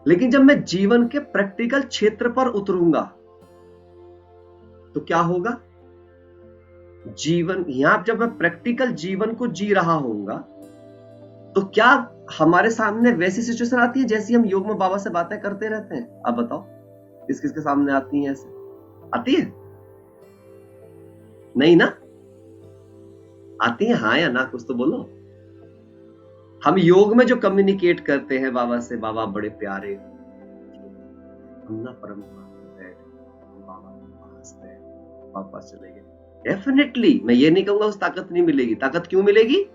लेकिन जब मैं जीवन के प्रैक्टिकल क्षेत्र पर उतरूंगा तो क्या होगा? जीवन, यहां जब मैं प्रैक्टिकल जीवन को जी रहा होऊंगा तो क्या हमारे सामने वैसी सिचुएशन आती है जैसी हम योग में बाबा से बातें करते रहते हैं? आप बताओ, किस किस के सामने आती है? ऐसे आती है? नहीं ना? आती है? हाँ या ना, कुछ तो बोलो। हम योग में जो कम्युनिकेट करते हैं बाबा से, बाबा बड़े प्यारे, हम ना परम बाबा वापस चले गए, डेफिनेटली मैं ये नहीं कहूंगा उस ताकत नहीं मिलेगी। ताकत क्यों मिलेगी?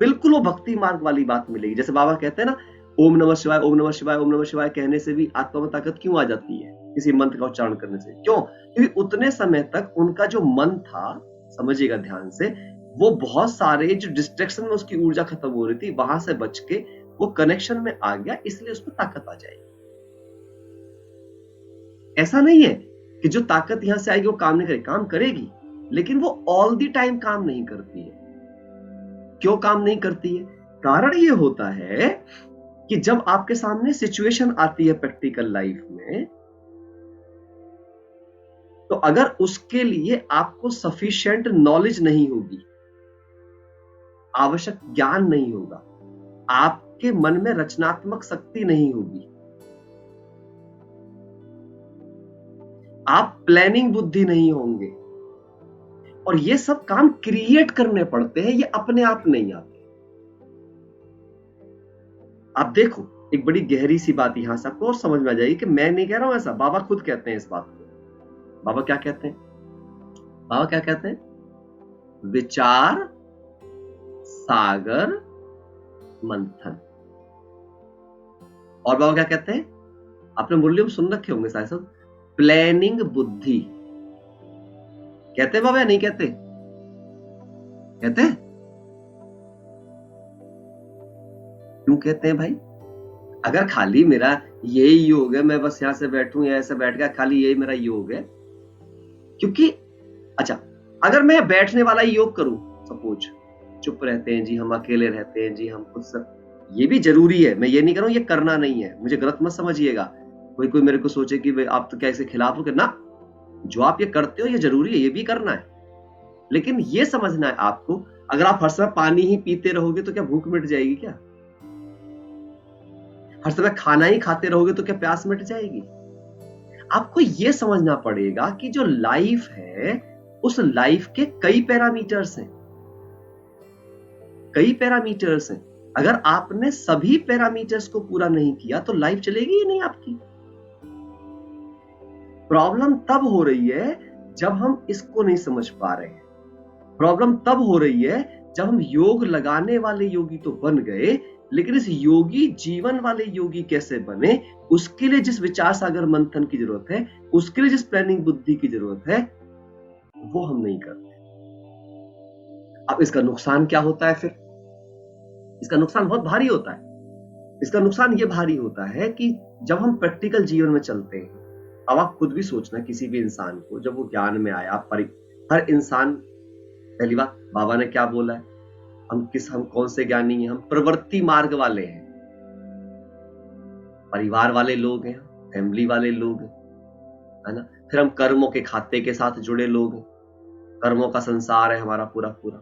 बिल्कुल वो भक्ति मार्ग वाली बात मिलेगी। जैसे बाबा कहते हैं ना, ओम नमः शिवाय, ओम नमः शिवाय, ओम नमः शिवाय कहने से भी आत्मा में ताकत क्यों आ जाती है? किसी मंत्र का उच्चारण करने से। क्यों? क्योंकि उतने समय तक उनका जो मन था, समझिएगा ध्यान से, वो बहुत सारे जो डिस्ट्रैक्शन में उसकी ऊर्जा खत्म हो रही थी, वहां से बच के वो कनेक्शन में आ गया, इसलिए उसमें ताकत आ जाएगी। ऐसा नहीं है कि जो ताकत यहां से आएगी वो काम नहीं करेगी, काम करेगी, लेकिन वो ऑल द टाइम काम नहीं करती है। क्यों काम नहीं करती है? कारण ये होता है कि जब आपके सामने सिचुएशन आती है प्रैक्टिकल लाइफ में, तो अगर उसके लिए आपको सफिशिएंट नॉलेज नहीं होगी, आवश्यक ज्ञान नहीं होगा, आपके मन में रचनात्मक शक्ति नहीं होगी, आप प्लानिंग बुद्धि नहीं होंगे, और ये सब काम क्रिएट करने पड़ते हैं, ये अपने आप नहीं आते। आप देखो, एक बड़ी गहरी सी बात यहां से आपको और समझ में आ जाएगी कि मैं नहीं कह रहा हूं ऐसा, बाबा खुद कहते हैं इस बात को। बाबा क्या कहते हैं? बाबा क्या कहते हैं? विचार सागर मंथन। और बाबा क्या कहते हैं? आपने मुरली में सुन रखे होंगे शायद सब, प्लानिंग बुद्धि। कहते हैं बाबा या नहीं कहते? कहते हैं? क्यों कहते हैं भाई? अगर खाली मेरा यही योग है, मैं बस यहां से बैठूं या ऐसे बैठ गया, खाली यही मेरा योग है, क्योंकि अच्छा, अगर मैं बैठने वाला ही योग करूं, सपोज चुप रहते हैं जी, हम अकेले रहते हैं जी, हम खुद सब, ये भी जरूरी है, मैं ये नहीं कह रहा हूं ये करना नहीं है, मुझे गलत मत समझिएगा। कोई मेरे को सोचे कि आप तो क्या इसके खिलाफ हो, ना, जो आप ये करते हो ये जरूरी है, ये भी करना है, लेकिन ये समझना है आपको, अगर आप हर समय पानी ही पीते रहोगे तो क्या भूख मिट जाएगी? क्या हर समय खाना ही खाते रहोगे तो क्या प्यास मिट जाएगी? आपको ये समझना पड़ेगा कि जो लाइफ है, उस लाइफ के कई पैरामीटर्स हैं, कई पैरामीटर्स हैं। अगर आपने सभी पैरामीटर्स को पूरा नहीं किया तो लाइफ चलेगी ही नहीं आपकी। प्रॉब्लम तब हो रही है जब हम इसको नहीं समझ पा रहे हैं। प्रॉब्लम तब हो रही है जब हम योग लगाने वाले योगी तो बन गए, लेकिन इस योगी जीवन वाले योगी कैसे बने, उसके लिए जिस विचार सागर मंथन की जरूरत है, उसके लिए जिस प्लानिंग बुद्धि की जरूरत है, वो हम नहीं करते। अब इसका नुकसान क्या होता है फिर? इसका नुकसान बहुत भारी होता है। इसका नुकसान ये भारी होता है कि जब हम प्रैक्टिकल जीवन में चलते हैं, अब आप खुद भी सोचना, किसी भी इंसान को जब वो ज्ञान में आया, हर इंसान, पहली बात बाबा ने क्या बोला है, हम कौन से ज्ञानी हैं? हम प्रवृत्ति मार्ग वाले हैं, परिवार वाले लोग हैं, फैमिली वाले लोग हैं, है ना। फिर हम कर्मों के खाते के साथ जुड़े लोग हैं, कर्मों का संसार है हमारा पूरा पूरा।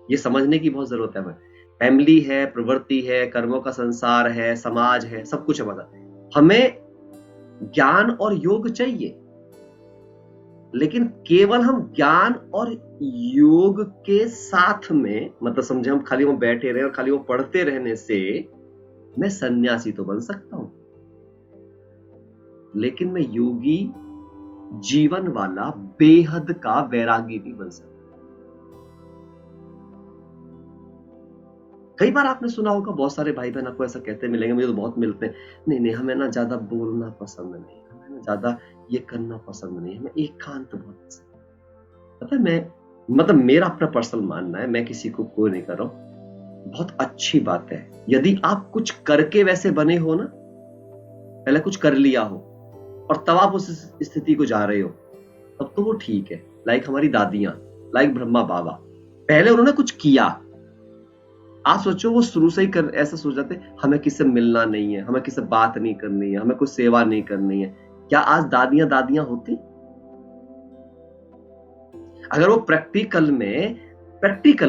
ये समझने की बहुत जरूरत है हमें। फैमिली है, प्रवृत्ति है, कर्मों का संसार है, समाज है, सब कुछ है। मतलब हमें ज्ञान और योग चाहिए, लेकिन केवल हम ज्ञान और योग के साथ में, मतलब समझे, हम खाली वो बैठे रहे और खाली वो पढ़ते रहने से मैं सन्यासी तो बन सकता हूं, लेकिन मैं योगी जीवन वाला बेहद का वैरागी भी बन सकता हूं। कई बार आपने सुना होगा, बहुत सारे भाई बहन आपको ऐसा कहते मिलेंगे, मुझे तो बहुत मिलते हैं, नहीं हमें ना ज्यादा बोलना पसंद नहीं, हमें ना ज्यादा ये करना पसंद नहीं, हमें एकांत बहुत पसंद। पता है, मैं मतलब मेरा अपना पर्सनल मानना है, मैं किसी को कोई नहीं कर रहा हूं, बहुत अच्छी बात है यदि आप कुछ करके वैसे बने हो ना, पहले कुछ कर लिया हो और तब आप उस स्थिति को जा रहे हो, तब तो वो ठीक है। लाइक हमारी दादियां, लाइक ब्रह्मा बाबा, पहले उन्होंने कुछ किया। आप सोचो, वो शुरू से ही ऐसा सोच जाते, हमें किससे मिलना नहीं है, हमें किससे बात नहीं करनी है, हमें कोई सेवा नहीं करनी है, क्या आज दादियां होती? अगर वो प्रैक्टिकल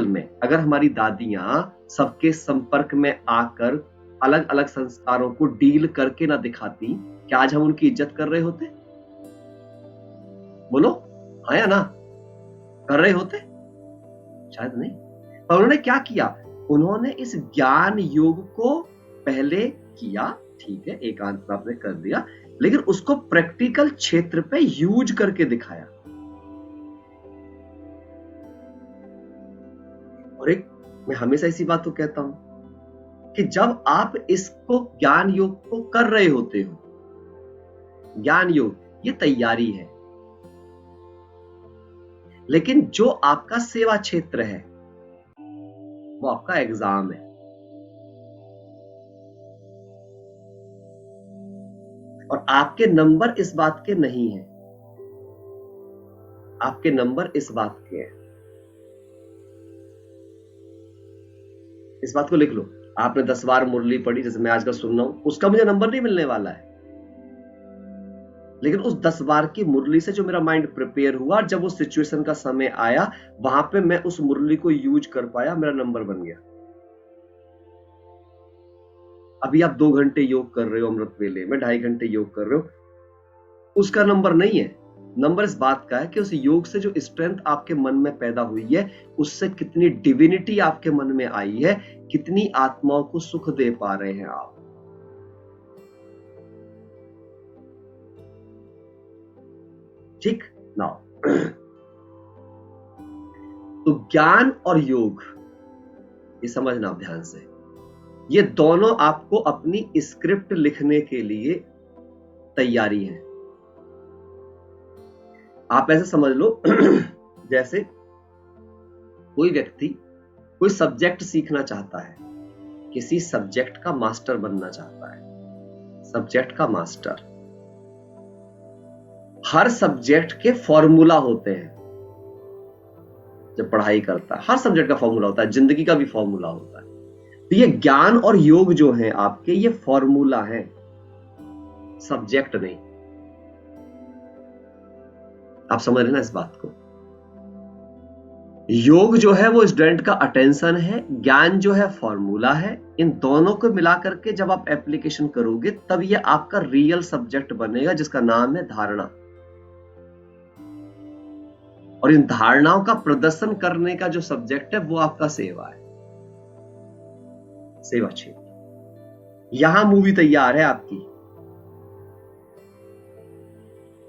में अगर हमारी दादियां सबके संपर्क में आकर अलग अलग संस्कारों को डील करके ना दिखाती, क्या आज हम उनकी इज्जत कर रहे होते? बोलो हाँ या ना, कर रहे होते? शायद नहीं। पर उन्होंने क्या किया, उन्होंने इस ज्ञान योग को पहले किया, ठीक है, एकांत में आपने कर दिया, लेकिन उसको प्रैक्टिकल क्षेत्र पे यूज करके दिखाया। और एक, मैं हमेशा इसी बात को कहता हूं कि जब आप इसको ज्ञान योग को कर रहे होते हो, ज्ञान योग ये तैयारी है, लेकिन जो आपका सेवा क्षेत्र है वो आपका एग्जाम है। और आपके नंबर इस बात के नहीं है, आपके नंबर इस बात के हैं। इस बात को लिख लो, आपने 10 बार मुरली पढ़ी, जैसे मैं आजकल सुन रहा हूं, उसका मुझे नंबर नहीं मिलने वाला है, लेकिन उस 10 बार की मुरली से जो मेरा माइंड प्रिपेयर हुआ, जब वो सिचुएशन का समय आया, वहां पे मैं उस मुरली को यूज कर पाया, मेरा नंबर बन गया। अभी आप 2 घंटे योग कर रहे हो अमृत वेले में, 2.5 घंटे योग कर रहे हो, उसका नंबर नहीं है। नंबर इस बात का है कि उस योग से जो स्ट्रेंथ आपके मन में पैदा हुई है, उससे कितनी डिविनिटी आपके मन में आई है, कितनी आत्माओं को सुख दे पा रहे हैं आप। ठीक ना? तो ज्ञान और योग, ये समझना ध्यान से, ये दोनों आपको अपनी स्क्रिप्ट लिखने के लिए तैयारी है। आप ऐसे समझ लो जैसे कोई व्यक्ति कोई सब्जेक्ट सीखना चाहता है, किसी सब्जेक्ट का मास्टर बनना चाहता है, सब्जेक्ट का मास्टर। हर सब्जेक्ट के फॉर्मूला होते हैं, जब पढ़ाई करता है, हर सब्जेक्ट का फॉर्मूला होता है, जिंदगी का भी फॉर्मूला होता है। तो ये ज्ञान और योग जो है आपके, ये फॉर्मूला है, सब्जेक्ट नहीं। आप समझ रहे ना इस बात को? योग जो है वो स्टूडेंट का अटेंशन है, ज्ञान जो है फॉर्मूला है। इन दोनों को मिलाकर के जब आप एप्लीकेशन करोगे तब ये आपका रियल सब्जेक्ट बनेगा, जिसका नाम है धारणा। और इन धारणाओं का प्रदर्शन करने का जो सब्जेक्ट है वो आपका सेवा है, सेवा क्षेत्र। यहां मूवी तैयार है आपकी,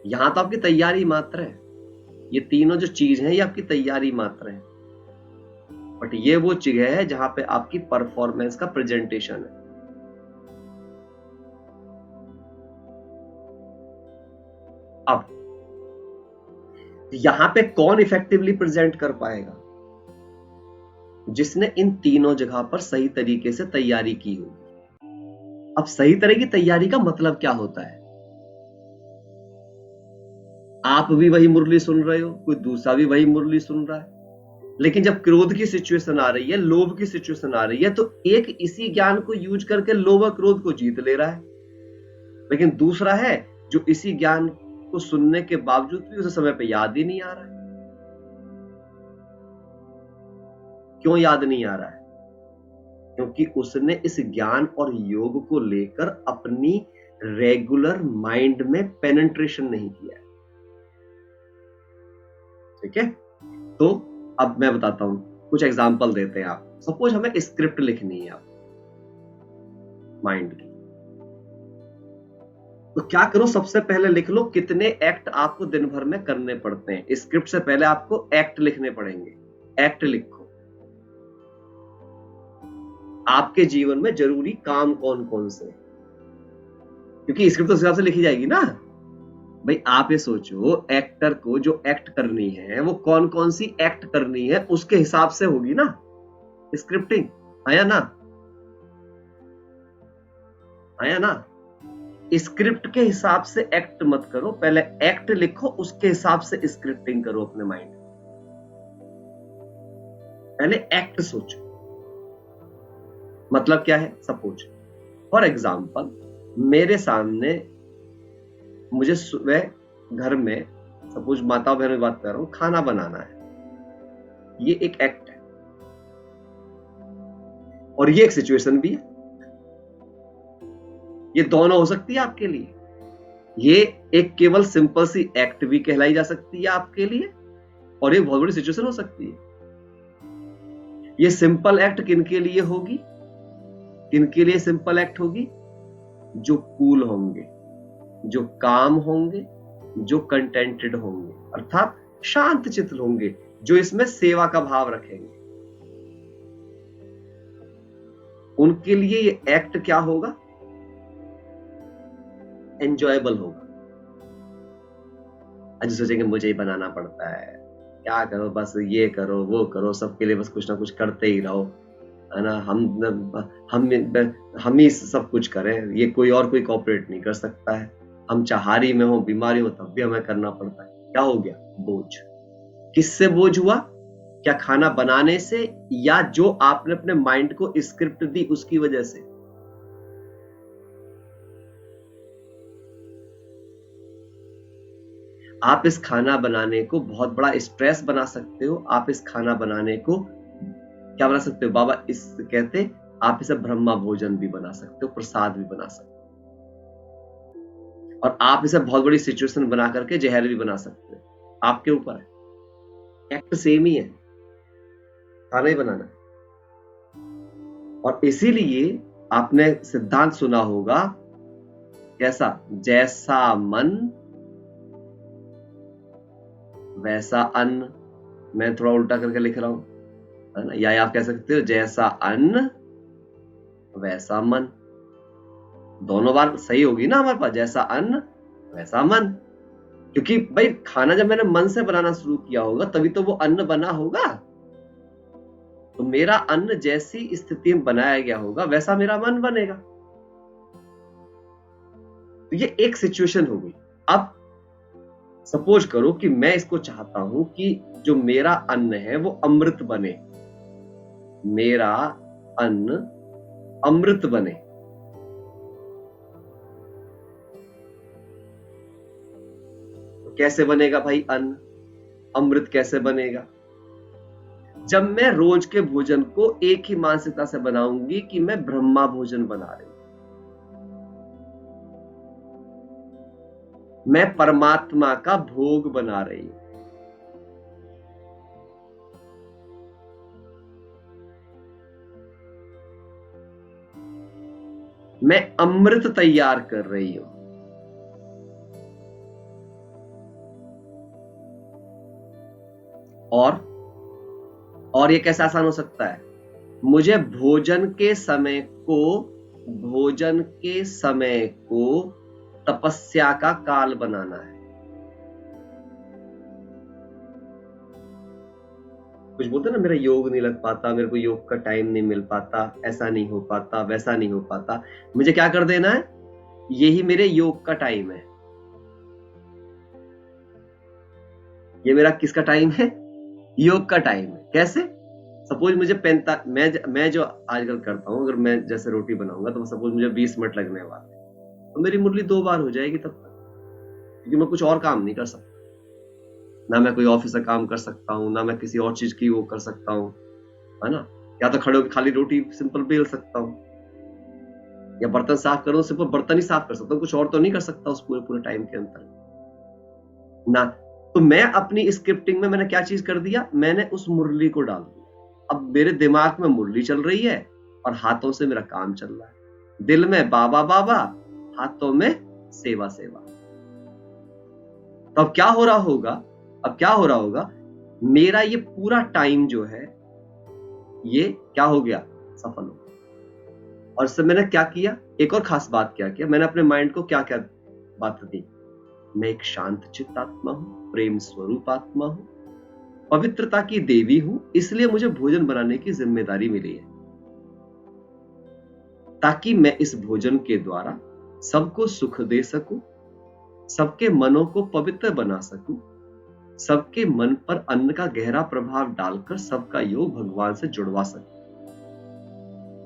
यहां तो आपकी तैयारी मात्र है। ये तीनों जो चीज हैं ये आपकी तैयारी मात्र है, बट ये वो जगह है जहां पे आपकी परफॉर्मेंस का प्रेजेंटेशन है। अब यहां पे कौन इफेक्टिवली प्रेजेंट कर पाएगा? जिसने इन तीनों जगह पर सही तरीके से तैयारी की होगी। अब सही तरह की तैयारी का मतलब क्या होता है? आप भी वही मुरली सुन रहे हो, कोई दूसरा भी वही मुरली सुन रहा है, लेकिन जब क्रोध की सिचुएशन आ रही है, लोभ की सिचुएशन आ रही है, तो एक इसी ज्ञान को यूज करके लोभ और क्रोध को जीत ले रहा है, लेकिन दूसरा है जो इसी ज्ञान को सुनने के बावजूद भी उसे समय पे याद ही नहीं आ रहा है। क्यों याद नहीं आ रहा है? क्योंकि उसने इस ज्ञान और योग को लेकर अपनी रेगुलर माइंड में पेनिट्रेशन नहीं किया है। ठीक है, तो अब मैं बताता हूं, कुछ एग्जांपल देते हैं। आप सपोज हमें स्क्रिप्ट लिखनी है आप माइंड की, तो क्या करो, सबसे पहले लिख लो कितने एक्ट आपको दिन भर में करने पड़ते हैं। स्क्रिप्ट से पहले आपको एक्ट लिखने पड़ेंगे। एक्ट लिखो, आपके जीवन में जरूरी काम कौन कौन से, क्योंकि स्क्रिप्ट तो उस हिसाब से लिखी जाएगी ना भाई। आप ये सोचो, एक्टर को जो एक्ट करनी है वो कौन कौन सी एक्ट करनी है, उसके हिसाब से होगी ना स्क्रिप्टिंग। आया ना? आया ना? स्क्रिप्ट के हिसाब से एक्ट मत करो, पहले एक्ट लिखो, उसके हिसाब से स्क्रिप्टिंग करो अपने माइंड। पहले एक्ट सोचो, मतलब क्या है? सपोज फॉर एग्जाम्पल, मेरे सामने मुझे सुबह घर में, सपोज माता बहनों की बात कर रहा हूं, खाना बनाना है। ये एक एक्ट है और ये एक सिचुएशन भी है। ये दोनों हो सकती है आपके लिए। ये एक केवल सिंपल सी एक्ट भी कहलाई जा सकती है आपके लिए, और ये बहुत बड़ी सिचुएशन हो सकती है। ये सिंपल एक्ट किनके लिए होगी? किनके लिए सिंपल एक्ट होगी? जो कूल होंगे, जो काम होंगे, जो कंटेंटेड होंगे, अर्थात शांत चित्त होंगे, जो इसमें सेवा का भाव रखेंगे। उनके लिए ये एक्ट क्या होगा? एंजॉयबल होगा। आज सोचेंगे मुझे ही बनाना पड़ता है, क्या करो, बस ये करो वो करो, सबके लिए बस कुछ ना कुछ करते ही रहो, है ना। हम ही सब कुछ करें, ये कोई और कोई कॉपरेट नहीं कर सकता है। हम चाहारी में हो, बीमारी हो, तब भी हमें करना पड़ता है। क्या हो गया? बोझ। किससे बोझ हुआ? क्या खाना बनाने से, या जो आपने अपने माइंड को स्क्रिप्ट दी उसकी वजह से? आप इस खाना बनाने को बहुत बड़ा स्ट्रेस बना सकते हो। आप इस खाना बनाने को क्या बना सकते हो? बाबा इस कहते, आप इसे ब्रह्मा भोजन भी बना सकते हो, प्रसाद भी बना सकते हो, और आप इसे बहुत बड़ी सिचुएशन बना करके जहर भी बना सकते हो। आपके ऊपर है। एक्ट सेम ही है, खाना ही बनाना है। और इसीलिए आपने सिद्धांत सुना होगा, कैसा? जैसा मन वैसा अन्न। मैं थोड़ा उल्टा करके लिख रहा हूं, है ना, या आप कह सकते हो जैसा अन्न वैसा मन। दोनों बार सही होगी ना हमारे पास, जैसा अन्न वैसा मन। क्योंकि भाई खाना जब मैंने मन से बनाना शुरू किया होगा तभी तो वो अन्न बना होगा। तो मेरा अन्न जैसी स्थिति में बनाया गया होगा वैसा मेरा मन बनेगा। तो ये एक सिचुएशन हो गई। अब सपोज करो कि मैं इसको चाहता हूं कि जो मेरा अन्न है वो अमृत बने, मेरा अन्न अमृत बने। तो कैसे बनेगा भाई अन्न, अमृत कैसे बनेगा? जब मैं रोज के भोजन को एक ही मानसिकता से बनाऊंगी कि मैं ब्रह्मा भोजन बना रही हूं, मैं परमात्मा का भोग बना रही हूं। मैं अमृत तैयार कर रही हूं। और ये कैसे आसान हो सकता है? मुझे भोजन के समय को तपस्या का काल बनाना है। कुछ बोलते ना, मेरा योग नहीं लग पाता, मेरे को योग का टाइम नहीं मिल पाता, ऐसा नहीं हो पाता, वैसा नहीं हो पाता। मुझे क्या कर देना है? यही मेरे योग का टाइम है। ये मेरा किसका टाइम है? योग का टाइम है। कैसे? सपोज मुझे मैं जो आजकल करता हूं, अगर मैं जैसे रोटी बनाऊंगा तो सपोज मुझे 20 मिनट लगने वाले, तो मेरी मुरली 2 बार हो जाएगी तब तक, क्योंकि मैं कुछ और काम नहीं कर सकता। ना मैं कोई ऑफिस का काम कर सकता हूँ, ना मैं किसी और चीज की वो कर सकता हूँ, है ना? या तो खड़े होकर खाली रोटी सिंपल बेल सकता हूँ, या बर्तन साफ करो, सिर्फ बर्तन ही साफ कर सकता हूँ, कुछ और तो नहीं कर सकता उस पूरे टाइम के अंदर ना। तो मैं अपनी स्क्रिप्टिंग में मैंने क्या चीज कर दिया? मैंने उस मुरली को डाल दिया। अब मेरे दिमाग में मुरली चल रही है और हाथों से मेरा काम चल रहा है। दिल में बाबा बाबा, हाथों में सेवा सेवा। तो अब क्या हो रहा होगा? मेरा ये पूरा टाइम जो है ये क्या हो गया? सफल हो गया। और इससे मैंने क्या किया? एक और खास बात क्या किया? मैंने अपने माइंड को क्या क्या बात दी? मैं एक शांत चित्त आत्मा हूं, प्रेम स्वरूप आत्मा हूं, पवित्रता की देवी हूं, इसलिए मुझे भोजन बनाने की जिम्मेदारी मिली है, ताकि मैं इस भोजन के द्वारा सबको सुख दे सकूं, सबके मनों को पवित्र बना सकूं, सबके मन पर अन्न का गहरा प्रभाव डालकर सबका योग भगवान से जुड़वा सकूं।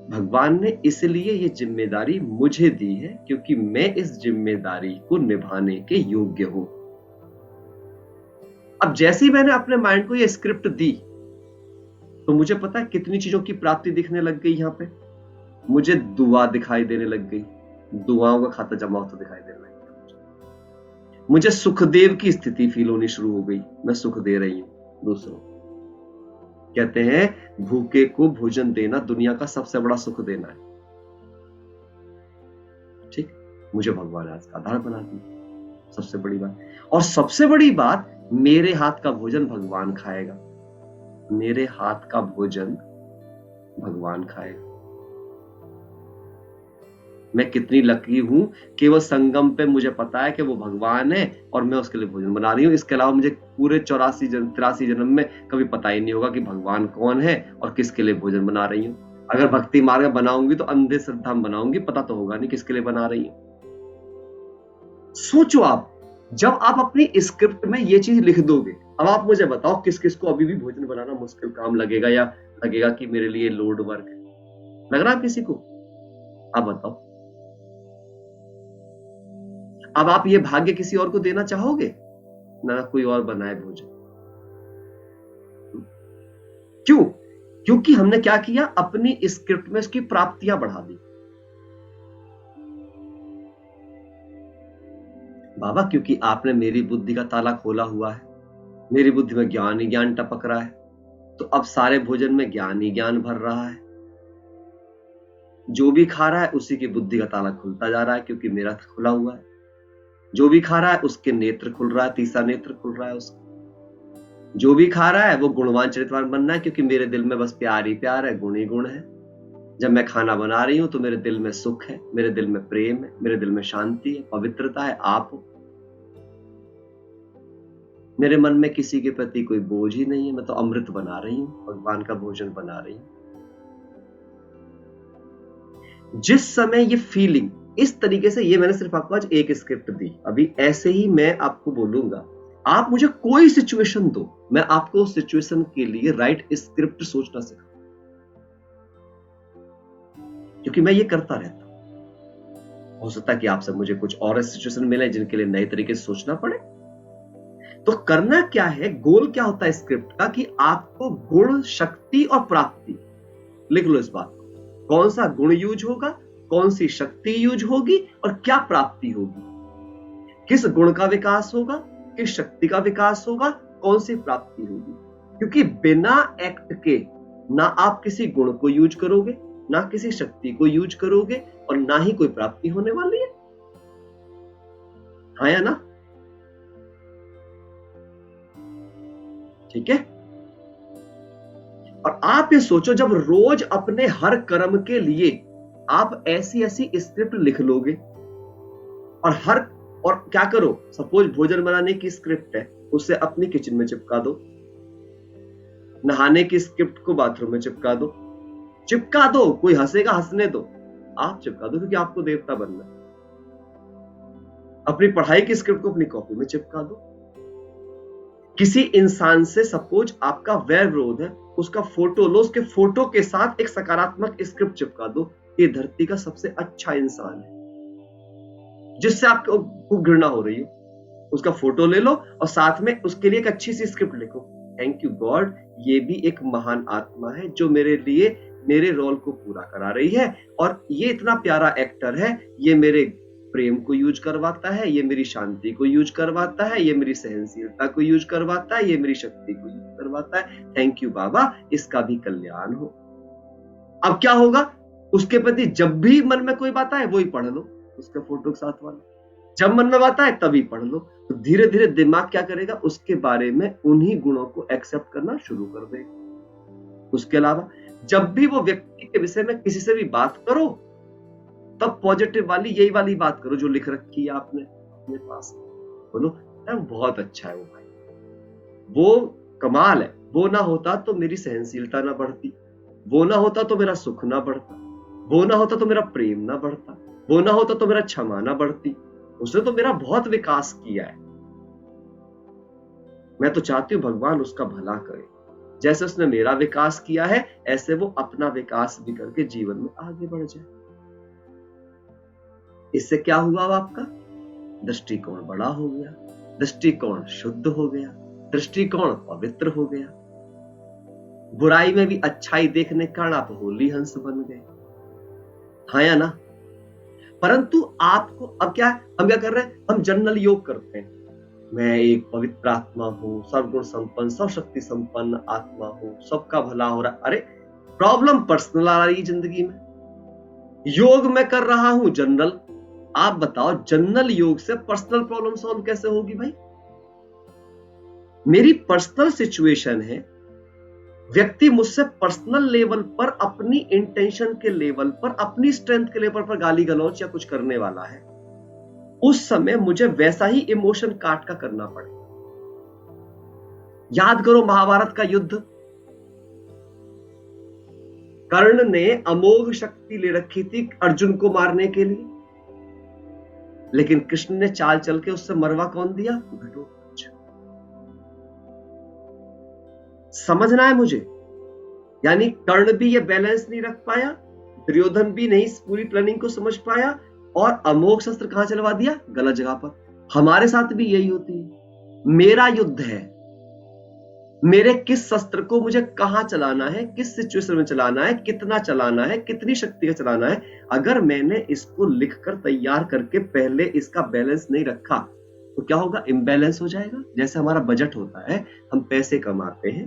भगवान ने इसलिए ये जिम्मेदारी मुझे दी है, क्योंकि मैं इस जिम्मेदारी को निभाने के योग्य हूं। अब जैसे ही मैंने अपने माइंड को ये स्क्रिप्ट दी, तो मुझे पता है कितनी चीजों की प्राप्ति दिखने लग गई। यहां पे मुझे दुआ दिखाई देने लग गई, दुआओं का खाता जमा होता दिखाई देने लग गया। मुझे सुखदेव की स्थिति फील होनी शुरू हो गई, मैं सुख दे रही हूं दूसरों। कहते हैं भूखे को भोजन देना दुनिया का सबसे बड़ा सुख देना है। ठीक, मुझे भगवान आज का आधार बना दिया, सबसे बड़ी बात। और सबसे बड़ी बात, मेरे हाथ का भोजन भगवान खाएगा, मेरे हाथ का भोजन भगवान खाएगा। मैं कितनी लकी हूं, केवल संगम पे मुझे पता है कि वो भगवान है और मैं उसके लिए भोजन बना रही हूं। इसके अलावा मुझे पूरे 83 जन्म में कभी पता ही नहीं होगा कि भगवान कौन है और किसके लिए भोजन बना रही हूं। अगर भक्ति मार्ग बनाऊंगी तो अंधे श्रद्धा बनाऊंगी, पता तो होगा नहीं किसके लिए बना रही हूं। सोचो आप, जब आप अपनी स्क्रिप्ट में ये चीज लिख दोगे, अब आप मुझे बताओ किस किस को अभी भी भोजन बनाना मुश्किल काम लगेगा, या लगेगा कि मेरे लिए लोड वर्क है? लग रहा है किसी को? आप बताओ। अब आप ये भाग्य किसी और को देना चाहोगे? ना कोई और बनाए भोजन। क्यों? क्योंकि हमने क्या किया? अपनी स्क्रिप्ट में उसकी प्राप्तियां बढ़ा दी। बाबा, क्योंकि आपने मेरी बुद्धि का ताला खोला हुआ है, मेरी बुद्धि में ज्ञान ही ज्ञान टपक रहा है, तो अब सारे भोजन में ज्ञान ही ज्ञान भर रहा है। जो भी खा रहा है उसी की बुद्धि का ताला खुलता जा रहा है, क्योंकि मेरा खुला हुआ है। जो भी खा रहा है उसके नेत्र खुल रहा है, तीसरा नेत्र खुल रहा है उसका। जो भी खा रहा है वो गुणवान चरित्रवान बनना है, क्योंकि मेरे दिल में बस प्यार ही प्यार है, गुण ही गुण है। जब मैं खाना बना रही हूं तो मेरे दिल में सुख है, मेरे दिल में प्रेम है, मेरे दिल में शांति है, पवित्रता है, आप हो। मेरे मन में किसी के प्रति कोई बोझ ही नहीं है, मैं तो अमृत बना रही हूं, भगवान का भोजन बना रही हूं। जिस समय ये फीलिंग इस तरीके से, ये मैंने सिर्फ आपको आज एक स्क्रिप्ट दी, अभी ऐसे ही मैं आपको बोलूंगा आप मुझे कोई सिचुएशन दो, मैं आपको उस सिचुएशन के लिए राइट स्क्रिप्ट सोचना सिखाऊं, क्योंकि मैं ये करता रहता हूं। हो सकता है कि आपसे मुझे कुछ और सिचुएशन मिले जिनके लिए नए तरीके से सोचना पड़े। तो करना क्या है, गोल क्या होता है स्क्रिप्ट का, कि आपको गुण, शक्ति और प्राप्ति, लिख लो इस बात को, कौन सा गुण यूज होगा, कौन सी शक्ति यूज होगी और क्या प्राप्ति होगी, किस गुण का विकास होगा, किस शक्ति का विकास होगा, कौन सी प्राप्ति होगी। क्योंकि बिना एक्ट के ना आप किसी गुण को यूज करोगे, ना किसी शक्ति को यूज करोगे और ना ही कोई प्राप्ति होने वाली है। हाँ या ना? ठीक है। और आप ये सोचो, जब रोज अपने हर कर्म के लिए आप ऐसी ऐसी स्क्रिप्ट लिख लोगे और क्या करो, सपोज भोजन बनाने की स्क्रिप्ट है, उसे अपनी किचन में चिपका दो, नहाने की स्क्रिप्ट को बाथरूम में चिपका दो, कोई हंसेगा हंसने दो, आप चिपका दो, क्योंकि आपको देवता बनना है। अपनी पढ़ाई की स्क्रिप्ट को अपनी कॉपी में चिपका दो। किसी इंसान से सपोज आपका वैर विरोध है, उसका फोटो लो, उसके फोटो के साथ एक सकारात्मक स्क्रिप्ट चिपका दो, ये धरती का सबसे अच्छा इंसान है, जिससे आपको घृणा हो रही हो, उसका फोटो ले लो और साथ में उसके लिए एक अच्छी सी स्क्रिप्ट लिखो, थैंक यू गॉड, ये भी एक महान आत्मा है जो मेरे लिए मेरे रोल को पूरा करा रही है, और ये इतना प्यारा एक्टर है, ये मेरे प्रेम को यूज करवाता है, ये मेरी शांति को यूज करवाता है, ये मेरी सहनशीलता को यूज करवाता है, ये मेरी शक्ति को यूज करवाता है, थैंक यू बाबा, इसका भी कल्याण हो। अब क्या होगा, उसके प्रति जब भी मन में कोई बात आए वही पढ़ लो, उसके फोटो के साथ वाला, जब मन में बात आए तभी पढ़ लो, तो धीरे धीरे दिमाग क्या करेगा, उसके बारे में उन्हीं गुणों को एक्सेप्ट करना शुरू कर देगा। उसके अलावा जब भी वो व्यक्ति के विषय में किसी से भी बात करो, तब पॉजिटिव वाली यही वाली बात करो जो लिख रखी है आपने अपने पास, बोलो बहुत अच्छा है वो भाई, वो कमाल है, वो ना होता तो मेरी सहनशीलता ना बढ़ती, वो ना होता तो मेरा सुख ना बढ़ता, वो ना होता तो मेरा प्रेम ना बढ़ता, वो ना होता तो मेरा क्षमा ना बढ़ती, उसने तो मेरा बहुत विकास किया है। मैं तो चाहती हूं भगवान उसका भला करे, जैसे उसने मेरा विकास किया है ऐसे वो अपना विकास भी करके जीवन में आगे बढ़ जाए। इससे क्या हुआ, आपका दृष्टिकोण बड़ा हो गया, दृष्टिकोण शुद्ध हो गया, दृष्टिकोण पवित्र हो गया, बुराई में भी अच्छाई देखने के कारण आप होली हंस बन गए। हाँ या ना? परंतु आपको अब क्या, हम क्या कर रहे हैं, हम जनरल योग करते हैं, मैं एक पवित्र आत्मा हूं, सर्वगुण संपन्न, सर्वशक्ति संपन्न आत्मा हूं, सबका भला हो रहा। अरे प्रॉब्लम पर्सनल आ रही है जिंदगी में, योग में कर रहा हूं जनरल। आप बताओ जनरल योग से पर्सनल प्रॉब्लम सॉल्व कैसे होगी भाई? मेरी पर्सनल सिचुएशन है, व्यक्ति मुझसे पर्सनल लेवल पर, अपनी इंटेंशन के लेवल पर, अपनी स्ट्रेंथ के लेवल पर गाली गलौच या कुछ करने वाला है, उस समय मुझे वैसा ही इमोशन काट का करना पड़े। याद करो महाभारत का युद्ध, कर्ण ने अमोघ शक्ति ले रखी थी अर्जुन को मारने के लिए, लेकिन कृष्ण ने चाल चल के उससे मरवा कौन दिया, घटोत्कच। समझना है मुझे, यानी कर्ण भी ये बैलेंस नहीं रख पाया, दुर्योधन भी नहीं पूरी प्लानिंग को समझ पाया, और अमोघ शस्त्र कहां चलवा दिया, गलत जगह पर। हमारे साथ भी यही होती है, मेरा युद्ध है, मेरे किस शस्त्र को मुझे कहां चलाना है, किस सिचुएशन में चलाना है, कितना चलाना है, कितनी शक्ति का चलाना है। अगर मैंने इसको लिखकर तैयार करके पहले इसका बैलेंस नहीं रखा तो क्या होगा, इम्बैलेंस हो जाएगा। जैसे हमारा बजट होता है, हम पैसे कमाते हैं,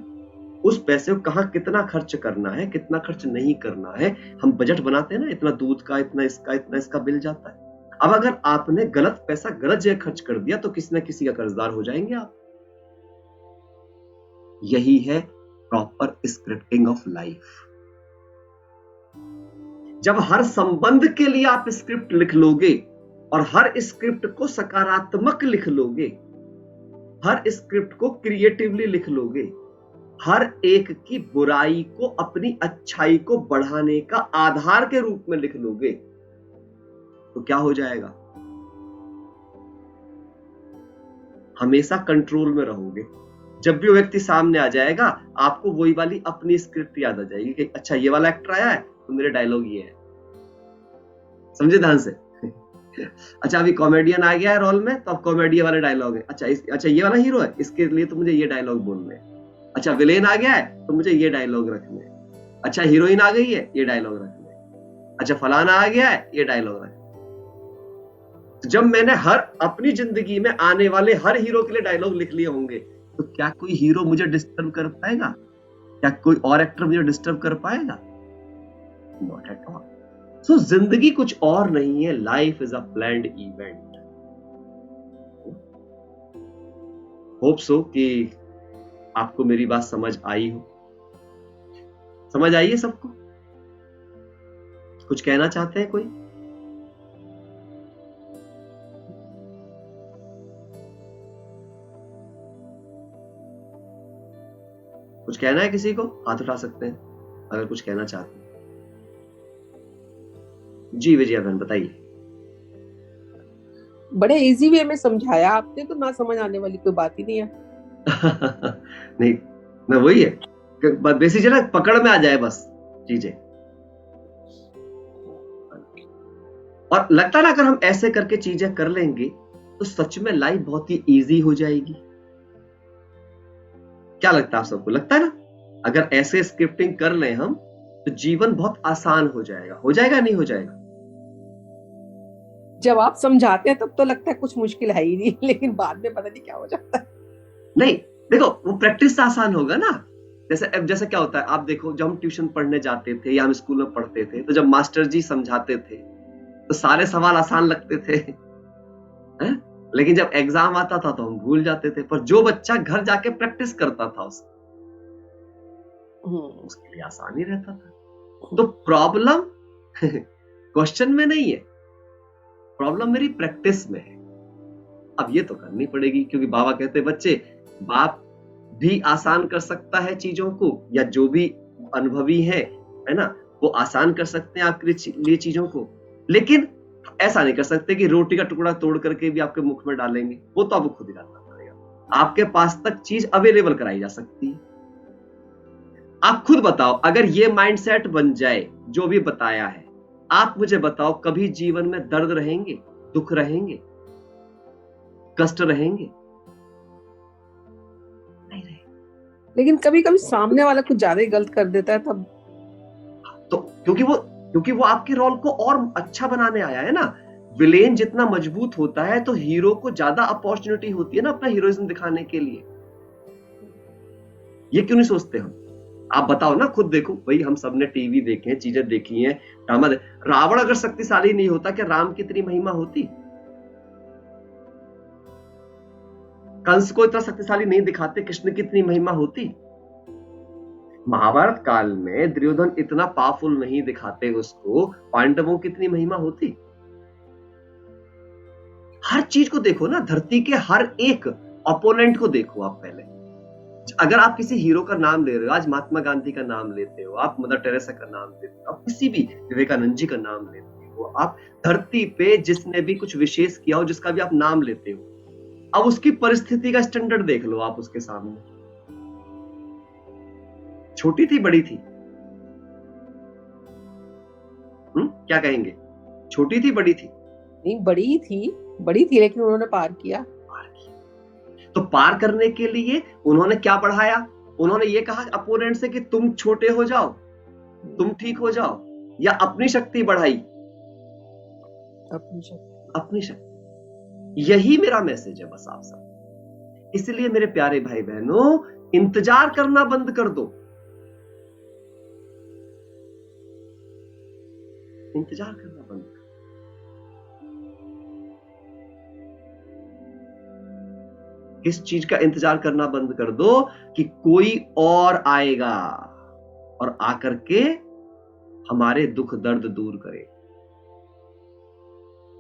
उस पैसे को कहां कितना खर्च करना है, कितना खर्च नहीं करना है, हम बजट बनाते हैं ना, इतना दूध का, इतना इसका बिल जाता है। अब अगर आपने गलत पैसा गलत जगह खर्च कर दिया तो किसी ना किसी का कर्जदार हो जाएंगे आप। यही है प्रॉपर स्क्रिप्टिंग ऑफ लाइफ। जब हर संबंध के लिए आप स्क्रिप्ट लिख लोगे और हर स्क्रिप्ट को सकारात्मक लिख लोगे, हर स्क्रिप्ट को क्रिएटिवली लिख लोगे, हर एक की बुराई को अपनी अच्छाई को बढ़ाने का आधार के रूप में लिख लोगे, तो क्या हो जाएगा, हमेशा कंट्रोल में रहोगे। जब भी वो व्यक्ति सामने आ जाएगा, आपको वही वाली अपनी स्क्रिप्ट याद आ जाएगी कि अच्छा ये वाला एक्टर आया है तो मेरे डायलॉग ये है। समझे ध्यान से? अच्छा अभी कॉमेडियन आ गया है रोल में, तो अब कॉमेडियन वाले डायलॉग है। अच्छा ये वाला हीरो है, इसके लिए तो मुझे ये डायलॉग बोलने हैं। अच्छा विलेन आ गया है तो मुझे ये डायलॉग रखने हैं। अच्छा हीरोइन आ गई है, ये डायलॉग रखने हैं। अच्छा फलाना आ गया है, ये डायलॉग रखने हैं। तो जब मैंने हर अपनी जिंदगी में आने वाले हर हीरो के लिए डायलॉग लिख लिए होंगे, तो क्या कोई हीरो मुझे डिस्टर्ब कर पाएगा? क्या कोई और एक्टर मुझे डिस्टर्ब कर पाएगा? Not at all. सो जिंदगी कुछ और नहीं है, life is a planned event. Hope so कि आपको मेरी बात समझ आई हो। समझ आई है सबको? कुछ कहना चाहते हैं कोई? कुछ कहना है किसी को? हाथ उठा सकते हैं अगर कुछ कहना चाहते हैं। जी विजया बहन बताइए। बड़े इजी वे में समझाया आपने, तो ना समझ आने वाली कोई बात ही नहीं है। नहीं मैं वही है, बेसिक ना पकड़ में आ जाए बस चीजें। और लगता है ना अगर हम ऐसे करके चीजें कर लेंगे तो सच में लाइफ बहुत ही इजी हो जाएगी। क्या लगता है आप सबको? लगता है ना अगर ऐसे स्क्रिप्टिंग कर लें हम तो जीवन बहुत आसान हो जाएगा। हो जाएगा नहीं हो जाएगा? जब आप समझाते हैं तब तो लगता है कुछ मुश्किल है ही नहीं, लेकिन बाद में पता नहीं क्या हो जाता है। नहीं देखो वो प्रैक्टिस से आसान होगा ना। जैसे क्या होता है, आप देखो जब हम ट्यूशन पढ़ने जाते थे या हम स्कूल में पढ़ते थे, तो जब मास्टर जी समझाते थे तो सारे सवाल आसान लगते थे हैं? लेकिन जब एग्जाम आता था तो हम भूल जाते थे। पर जो बच्चा घर जाके प्रैक्टिस करता था उसके लिए आसान ही रहता था। तो प्रॉब्लम क्वेश्चन में नहीं है, प्रॉब्लम मेरी प्रैक्टिस में है। अब ये तो करनी पड़ेगी, क्योंकि बाबा कहते बच्चे, बाप भी आसान कर सकता है चीजों को, या जो भी अनुभवी है ना, वो आसान कर सकते हैं आपके लिए चीजों को, लेकिन ऐसा नहीं कर सकते कि रोटी का टुकड़ा तोड़ करके भी आपके मुख में डालेंगे। वो तो आपको खुद ही डालना पड़ेगा। आपके पास तक चीज अवेलेबल कराई जा सकती है। आप खुद बताओ, अगर ये माइंडसेट बन जाए जो भी बताया है, आप मुझे बताओ कभी जीवन में दर्द रहेंगे, दुख रहेंगे, कष्ट रहेंगे? नहीं रहेंगे। लेकिन कभी कभी सामने वाला कुछ ज्यादा ही गलत कर देता है तब तो क्योंकि वो आपके रोल को और अच्छा बनाने आया है ना। विलेन जितना मजबूत होता है तो हीरो को ज्यादा अपॉर्चुनिटी होती है ना अपना हीरोइज्म दिखाने के लिए। ये क्यों नहीं सोचते हम? आप बताओ ना, खुद देखो भाई, हम सबने टीवी देखे हैं, चीजें देखी हैं, ड्रामा रावण अगर शक्तिशाली नहीं होता, क्या राम की इतनी महिमा होती? कंस को इतना शक्तिशाली नहीं दिखाते, कृष्ण की इतनी महिमा होती? महाभारत काल में दुर्योधन इतना पावरफुल नहीं दिखाते उसको, पांडवों की इतनी महिमा होती? हर चीज को देखो ना, धरती के हर एक ओपोनेंट को देखो आप पहले। अगर आप किसी हीरो का नाम ले रहे हो, आज महात्मा गांधी का नाम लेते हो, आप मदर टेरेसा का नाम लेते हो, आप किसी भी विवेकानंद जी का नाम लेते हो, आप धरती पे जिसने भी कुछ विशेष किया हो जिसका भी आप नाम लेते हो, अब उसकी परिस्थिति का स्टैंडर्ड देख लो आप उसके सामने। छोटी थी बड़ी थी? क्या कहेंगे? छोटी थी बड़ी थी? नहीं, बड़ी थी, लेकिन उन्होंने पार किया। तो पार करने के लिए उन्होंने क्या बढ़ाया? उन्होंने ये कहा अपोनेंट से कि तुम छोटे हो जाओ, तुम ठीक हो जाओ, या अपनी शक्ति बढ़ाई? अपनी शक्ति। यही मेरा मैसेज है बस आप सब। इसलिए मेरे प्यारे भाई बहनों, इंतजार करना बंद कर दो। इंतजार करना बंद कर। किस चीज का इंतजार करना बंद कर दो? कि कोई और आएगा और आकर के हमारे दुख दर्द दूर करे।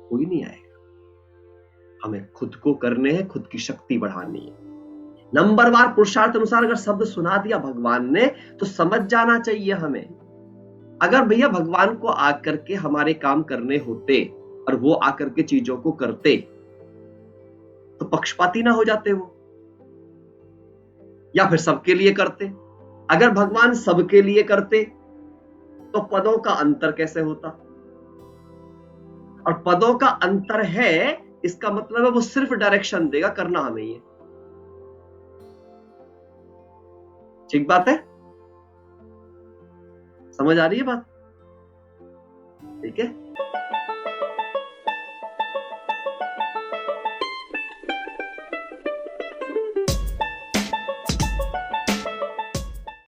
कोई नहीं आएगा। हमें खुद को करने हैं, खुद की शक्ति बढ़ानी है। नंबरवार पुरुषार्थ अनुसार अगर शब्द सुना दिया भगवान ने तो समझ जाना चाहिए हमें। अगर भैया भगवान को आकर के हमारे काम करने होते और वो आकर के चीजों को करते, तो पक्षपाती ना हो जाते वो, या फिर सबके लिए करते? अगर भगवान सबके लिए करते तो पदों का अंतर कैसे होता? और पदों का अंतर है, इसका मतलब है वो सिर्फ डायरेक्शन देगा, करना हमें ही है। ठीक बात है? समझ आ रही है बात? ठीक है।